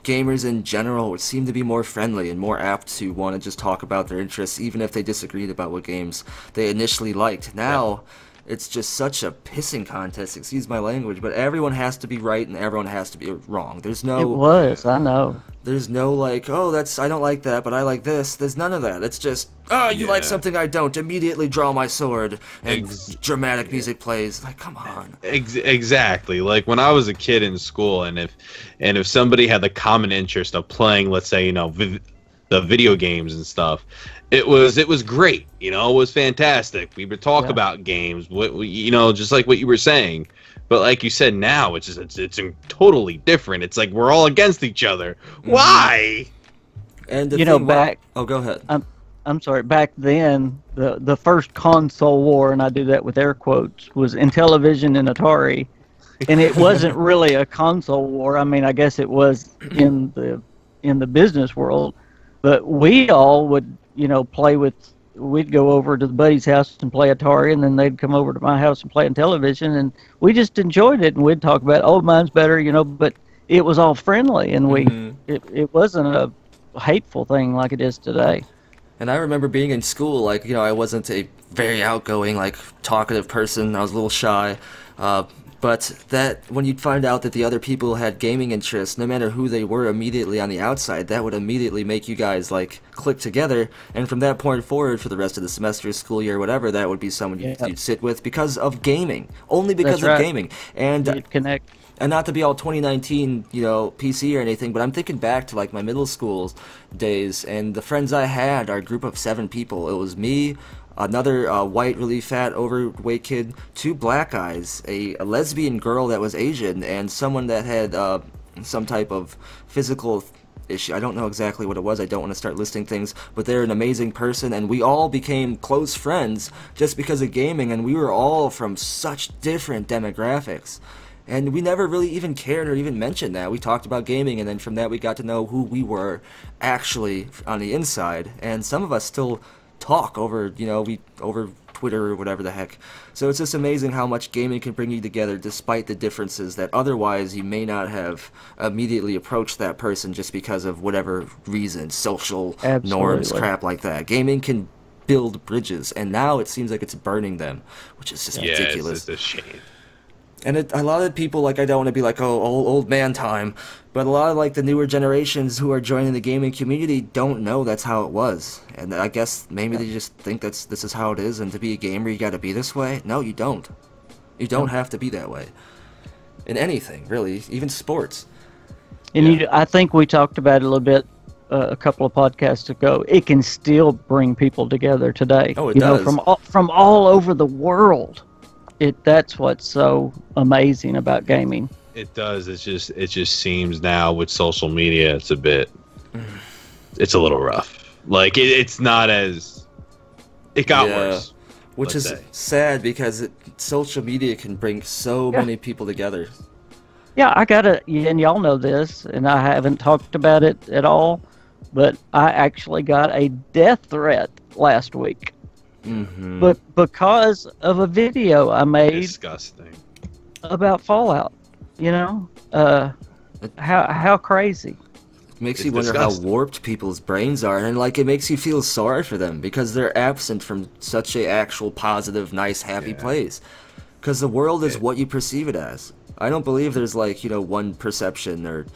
gamers in general seem to be more friendly and more apt to want to just talk about their interests, even if they disagreed about what games they initially liked. Now, it's just such a pissing contest, excuse my language, but everyone has to be right and everyone has to be wrong. There's no... It was, I know. There's no like, oh, I don't like that, but I like this. There's none of that. It's just, oh, you like something I don't. Immediately draw my sword, and dramatic music plays. Like, come on. Exactly. Like when I was a kid in school, and if somebody had the common interest of playing, let's say, the video games and stuff, it was great. It was fantastic. We would talk about games, just like what you were saying. But like you said, now it's totally different. It's like we're all against each other. Why? And oh, go ahead. I'm sorry. Back then, the first console war, and I do that with air quotes, was Intellivision and Atari, and it wasn't really a console war. I mean, I guess it was in the business world, but we all would play with. We'd go over to the buddy's house and play Atari, and then they'd come over to my house and play on television, and we just enjoyed it. And we'd talk about, oh, mine's better, but it was all friendly, and it wasn't a hateful thing like it is today. And I remember being in school, like, I wasn't a very outgoing, like, talkative person. I was a little shy. But that when you'd find out that the other people had gaming interests, no matter who they were immediately on the outside, that would immediately make you guys, like, click together. And from that point forward, for the rest of the semester, school year, whatever, that would be someone you'd sit with because of gaming. Only because of gaming. And you'd connect. And not to be all 2019, PC or anything, but I'm thinking back to, like, my middle school days, and the friends I had, our group of 7 people. It was me, another white, really fat, overweight kid, 2 black guys, a lesbian girl that was Asian, and someone that had some type of physical issue. I don't know exactly what it was. I don't want to start listing things, but they're an amazing person, and we all became close friends just because of gaming, and we were all from such different demographics. And we never really even cared or even mentioned that. We talked about gaming, and then from that we got to know who we were actually on the inside. And some of us still talk over, over Twitter or whatever the heck. So it's just amazing how much gaming can bring you together despite the differences that otherwise you may not have immediately approached that person just because of whatever reason, social norms, crap like that. Gaming can build bridges, and now it seems like it's burning them, which is just ridiculous. It's a shame. And a lot of people, like, I don't want to be like, oh, old man time, but a lot of, like, the newer generations who are joining the gaming community don't know that's how it was. And I guess maybe they just think this is how it is, and to be a gamer you gotta be this way. No, you don't. You don't have to be that way. In anything, really, even sports. And I think we talked about it a little bit a couple of podcasts ago. It can still bring people together today. Oh, it does. From all over the world. That's what's so amazing about gaming. It does. It just seems now with social media, it's a little rough. Like it's not as. It got worse. Which is sad because social media can bring so many people together. Yeah, and y'all know this, and I haven't talked about it at all, but I actually got a death threat last week. But because of a video I made about Fallout, how crazy. It makes you wonder how warped people's brains are, and like it makes you feel sorry for them because they're absent from such a actual positive, nice, happy place. Because the world is what you perceive it as. I don't believe there's like one perception or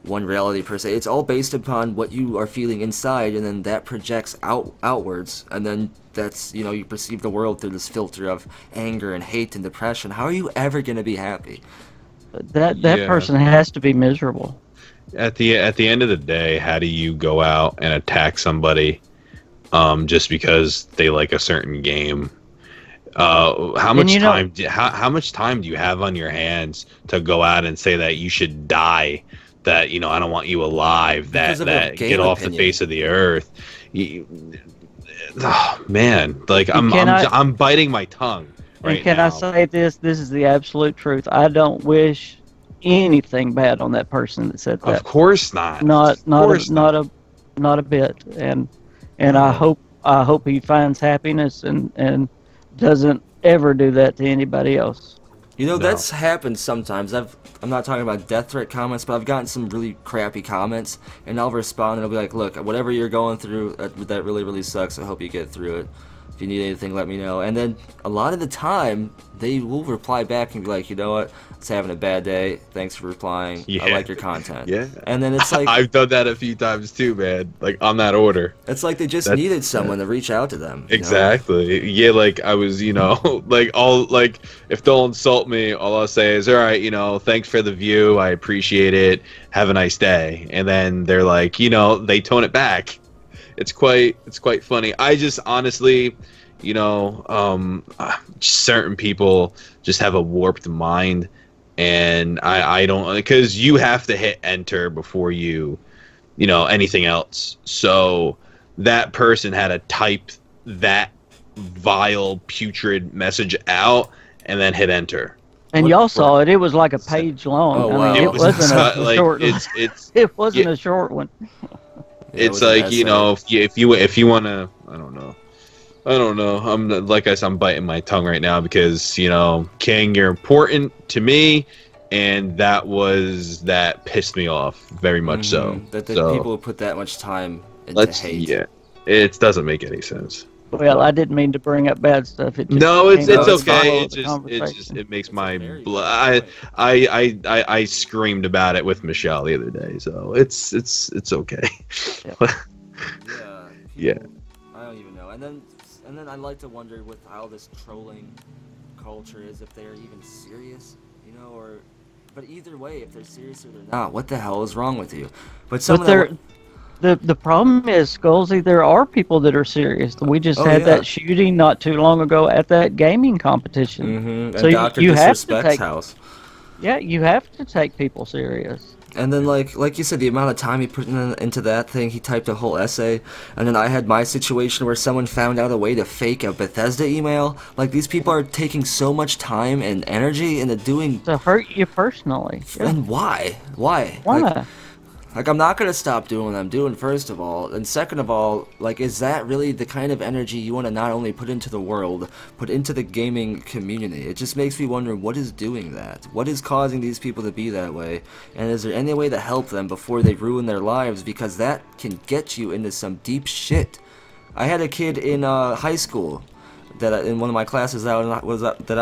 one reality per se. It's all based upon what you are feeling inside, and then that projects outwards, and then that's you perceive the world through this filter of anger and hate and depression. How are you ever going to be happy? That person has to be miserable. At the end of the day, how do you go out and attack somebody just because they like a certain game? How much time do you have on your hands to go out and say that you should die? That I don't want you alive. That get off the face of the earth. Oh man, like I'm biting my tongue right now. I say this? This is the absolute truth. I don't wish anything bad on that person that said that. Of course not. Not a bit. And I hope he finds happiness and doesn't ever do that to anybody else. That's happened sometimes. I'm not talking about death threat comments, but I've gotten some really crappy comments, and I'll respond and I'll be like, look, whatever you're going through, that really, really sucks. I hope you get through it. If you need anything, let me know. And then a lot of the time, they will reply back and be like, you know what, it's having a bad day. Thanks for replying. Yeah. I like your content. Yeah. And then it's like I've done that a few times too, man. Like on that order. it's like they just needed someone to reach out to them. Exactly. Yeah, like I was, like if they'll insult me, all I'll say is, all right, thanks for the view. I appreciate it. Have a nice day. And then they're like, they tone it back. It's quite funny. I just honestly, certain people just have a warped mind, and I don't, because you have to hit enter before you, anything else. So that person had to type that vile, putrid message out and then hit enter. And y'all saw it. It was like a page long. Oh, wow. It wasn't a short. It wasn't a short one. It's like, if you want to, I don't know. I'm biting my tongue right now because, King, you're important to me, and that pissed me off very much. So that people put that much time into hate. Yeah, it doesn't make any sense. Well, I didn't mean to bring up bad stuff. It's okay. It makes my blood. I screamed about it with Michelle the other day, so it's okay. Yeah. I don't even know. And then I like to wonder with how this trolling culture is, if they're even serious, but either way, if they're serious or they're not, what the hell is wrong with you? The problem is, Skullzi, there are people that are serious. We just had that shooting not too long ago at that gaming competition. So you have to take house. Yeah, you have to take people serious. And then, like you said, the amount of time he put into that thing, he typed a whole essay. And then I had my situation where someone found out a way to fake a Bethesda email. Like, these people are taking so much time and energy into doing... To hurt you personally. Yeah. And why? Why? Like, I'm not going to stop doing what I'm doing, first of all. And second of all, like, is that really the kind of energy you want to not only put into the world, put into the gaming community? It just makes me wonder, what is doing that? What is causing these people to be that way? And is there any way to help them before they ruin their lives? Because that can get you into some deep shit. I had a kid in high school that in one of my classes that I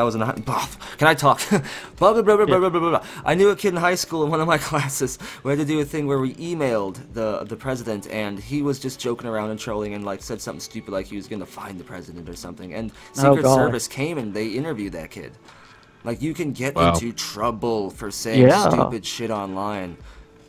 was in. Can I talk? Blah, blah, blah, blah, blah, blah, blah, blah. I knew a kid in high school in one of my classes. We had to do a thing where we emailed the president, and he was just joking around and trolling and said something stupid like he was gonna find the president or something. And Secret Service came and they interviewed that kid. Like, you can get into trouble for saying stupid shit online.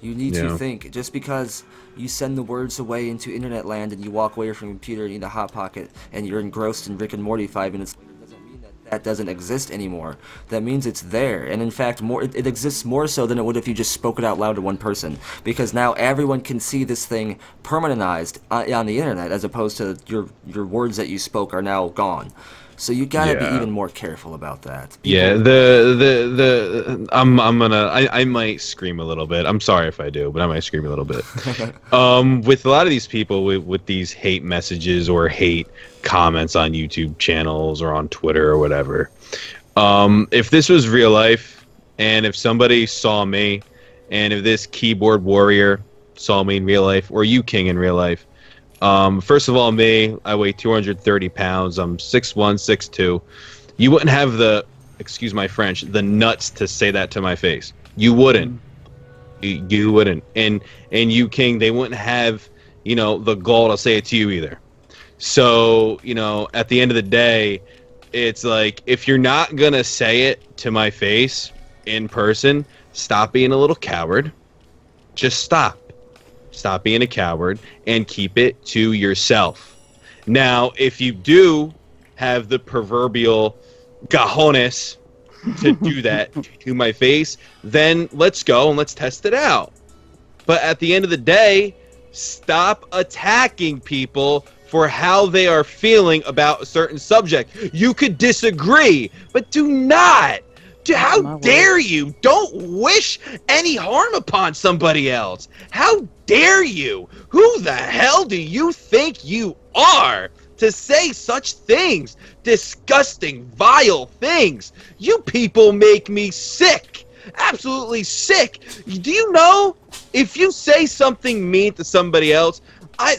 You need to think, just because you send the words away into internet land and you walk away from your computer and eat a Hot Pocket and you're engrossed in Rick and Morty 5 minutes later, doesn't mean that doesn't exist anymore. That means it's there, and in fact, it exists more so than it would if you just spoke it out loud to one person, because now everyone can see this thing permanentized on the internet, as opposed to your words that you spoke are now gone. So you gotta be even more careful about that. I might scream a little bit. I'm sorry if I do, but I might scream a little bit. With a lot of these people with these hate messages or hate comments on YouTube channels or on Twitter or whatever. If this was real life, and if somebody saw me, and if this keyboard warrior saw me in real life, or you, King, in real life, first of all, me, I weigh 230 pounds. I'm 6'1", 6'2". You wouldn't have the, excuse my French, the nuts to say that to my face. You wouldn't. You wouldn't. And you, King, they wouldn't have, the gall to say it to you either. So, at the end of the day, it's like, if you're not going to say it to my face in person, stop being a little coward. Just stop. Stop being a coward and keep it to yourself. Now, if you do have the proverbial cojones to do that to my face, then let's go and let's test it out. But at the end of the day, stop attacking people for how they are feeling about a certain subject. You could disagree, but do not. How dare you? Don't wish any harm upon somebody else. How dare you? Who the hell do you think you are to say such things? Disgusting, vile things. You people make me sick. Absolutely sick. Do you know, if you say something mean to somebody else, I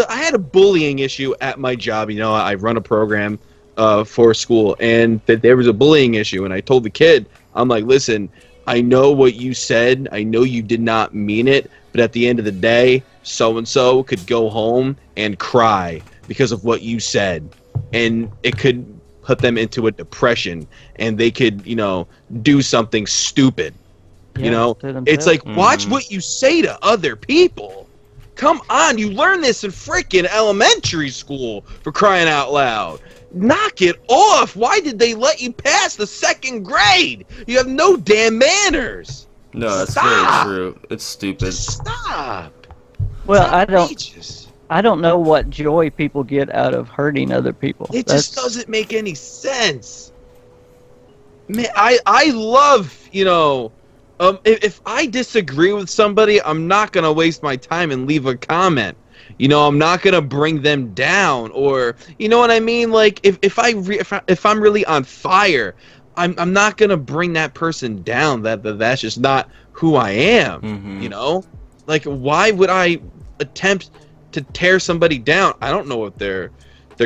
had a bullying issue at my job. You know, I run a program for school, and there was a bullying issue, and I told the kid, I'm like, listen, I know what you said. I know you did not mean it, but at the end of the day, so-and-so could go home and cry because of what you said, and it could put them into a depression, and they could, you know, do something stupid. Yeah, you know, it's like, watch what you say to other people. Come on, you learn this in freaking elementary school, for crying out loud. Knock it off. Why did they let you pass the 2nd grade? You have no damn manners. No, that's very true. It's stupid. Just stop. Well, I don't know what joy people get out of hurting other people. It just doesn't make any sense. Man, I love, you know, if I disagree with somebody, I'm not going to waste my time and leave a comment. You know, I'm not going to bring them down, or, you know what I mean? Like, if I'm really on fire, I'm not going to bring that person down. That's just not who I am, you know? Like, why would I attempt to tear somebody down? I don't know what they're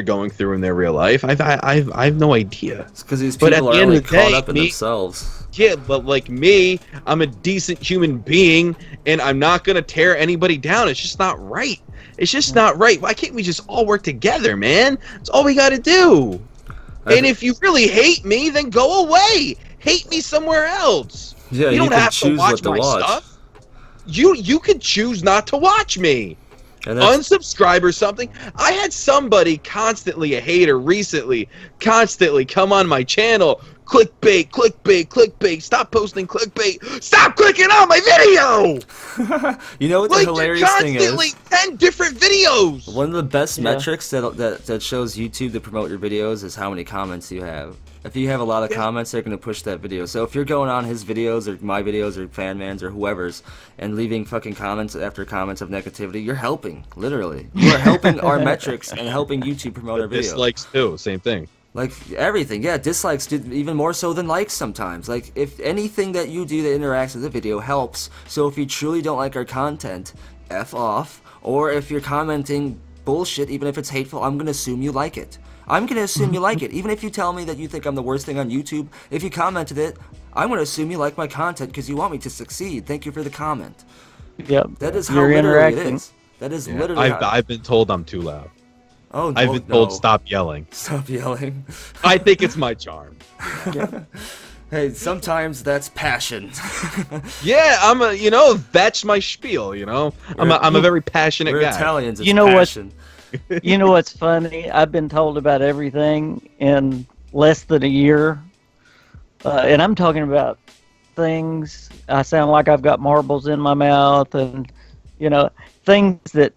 going through in their real life. I have no idea. It's because these people are only caught up in themselves. Yeah, but like me, I'm a decent human being, and I'm not gonna tear anybody down. It's just not right. It's just not right. Why can't we just all work together, man? That's all we gotta do. And if you really hate me, then go away. Hate me somewhere else. Yeah, you don't have to watch my stuff. You could choose not to watch me. Unsubscribe or something. I had somebody constantly, a hater recently, constantly come on my channel. Clickbait, clickbait, clickbait. Stop posting clickbait. Stop clicking on my video. You know what the hilarious thing is? Constantly 10 different videos. One of the best metrics that shows YouTube to promote your videos is how many comments you have. If you have a lot of comments, they're going to push that video. So if you're going on his videos or my videos or FanMan's or whoever's and leaving fucking comments after comments of negativity, you're helping, literally. You are helping our metrics and helping YouTube promote our videos. Dislikes too, same thing. Like, everything, yeah, dislikes do even more so than likes sometimes. Like, if anything that you do that interacts with the video helps, so if you truly don't like our content, F off. Or if you're commenting bullshit, even if it's hateful, I'm gonna assume you like it. I'm gonna assume you like it. Even if you tell me that you think I'm the worst thing on YouTube, if you commented it, I'm gonna assume you like my content because you want me to succeed. Thank you for the comment. Yep. That is how literally it is. That is literally I've been told I'm too loud. Oh, I've been told stop yelling. Stop yelling. I think it's my charm. Yeah. Hey, sometimes that's passion. Yeah, you know, that's my spiel, you know. I'm a very passionate guy. We're Italians, it's you know passion. You know what's funny? I've been told about everything in less than a year. And I'm talking about things, I sound like I've got marbles in my mouth, and, you know, things that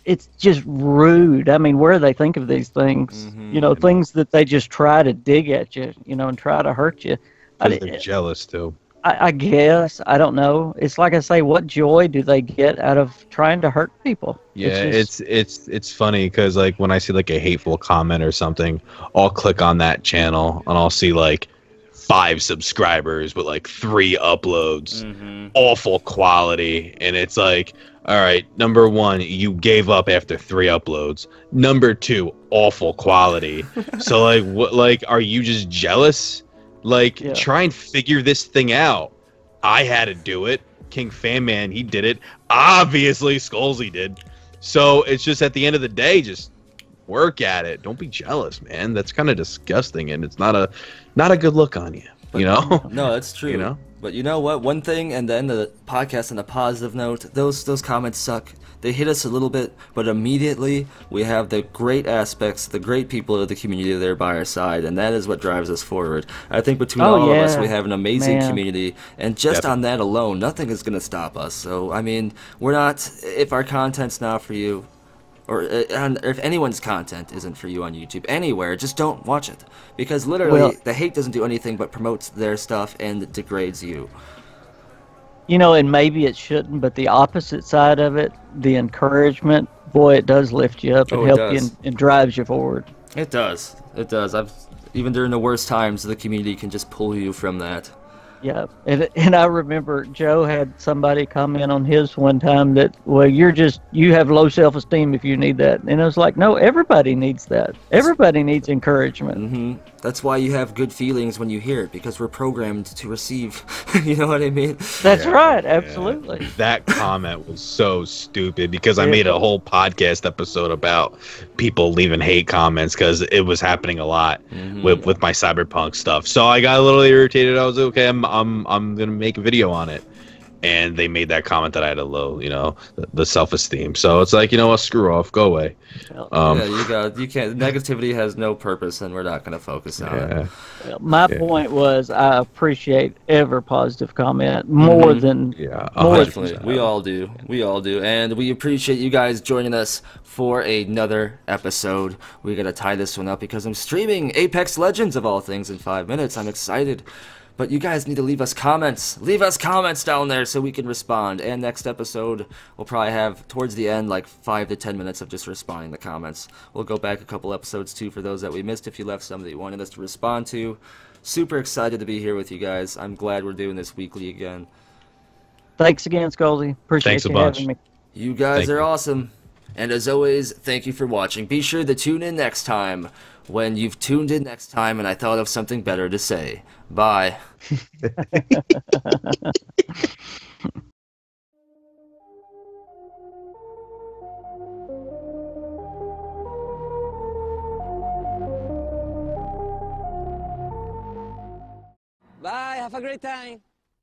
it's just rude. I mean, where do they think of these things? You know, things that they just try to dig at you, you know, and try to hurt you. They're jealous too. I guess. I don't know. It's like I say, what joy do they get out of trying to hurt people? Yeah, it's funny because like when I see like a hateful comment or something, I'll click on that channel and I'll see like 5 subscribers but like 3 uploads, awful quality, and it's like, all right, number 1, you gave up after 3 uploads. Number 2, awful quality. So like, what? Like, are you just jealous? Like, try and figure this thing out. I had to do it. KingFanMan, he did it. Obviously, Skullzi did. So it's just at the end of the day, just work at it. Don't be jealous, man. That's kind of disgusting, and it's not a good look on you. You know? No, that's true. You know? But you know what? One thing, and then the podcast on a positive note, those comments suck. They hit us a little bit, but immediately we have the great aspects, the great people of the community there by our side, and that is what drives us forward. I think between all of us, we have an amazing community, and just on that alone, nothing is going to stop us. So, I mean, we're not, if our content's not for you, or if anyone's content isn't for you on YouTube, anywhere, just don't watch it. Because literally, the hate doesn't do anything but promotes their stuff and degrades you. You know, and maybe it shouldn't, but the opposite side of it, the encouragement, boy, it does lift you up and help you and drives you forward. It does. It does. Even during the worst times, the community can just pull you from that. Yeah, and I remember Joe had somebody comment on his one time that, well, you have low self-esteem if you need that. And I was like, no, everybody needs that. Everybody needs encouragement. That's why you have good feelings when you hear it, because we're programmed to receive. You know what I mean? That's right, absolutely. That comment was so stupid because I made a whole podcast episode about people leaving hate comments because it was happening a lot with my cyberpunk stuff. So I got a little irritated. I was like, okay, I'm gonna make a video on it. And they made that comment that I had a low, the self-esteem. So it's like, you know what, screw off, go away. Yeah, you can't. Negativity has no purpose, and we're not going to focus on it. Well, my point was, I appreciate every positive comment more than definitely. We all do, and we appreciate you guys joining us for another episode. We're gonna tie this one up because I'm streaming Apex Legends of all things in 5 minutes. I'm excited. But you guys need to leave us comments. Leave us comments down there so we can respond. And next episode, we'll probably have, towards the end, like 5 to 10 minutes of just responding to comments. We'll go back a couple episodes, too, for those that we missed if you left some that you wanted us to respond to. Super excited to be here with you guys. I'm glad we're doing this weekly again. Thanks again, Skullzi. Appreciate you having me. You guys are awesome. And as always, thank you for watching. Be sure to tune in next time when you've tuned in next time and I thought of something better to say. Bye. Bye, have a great time.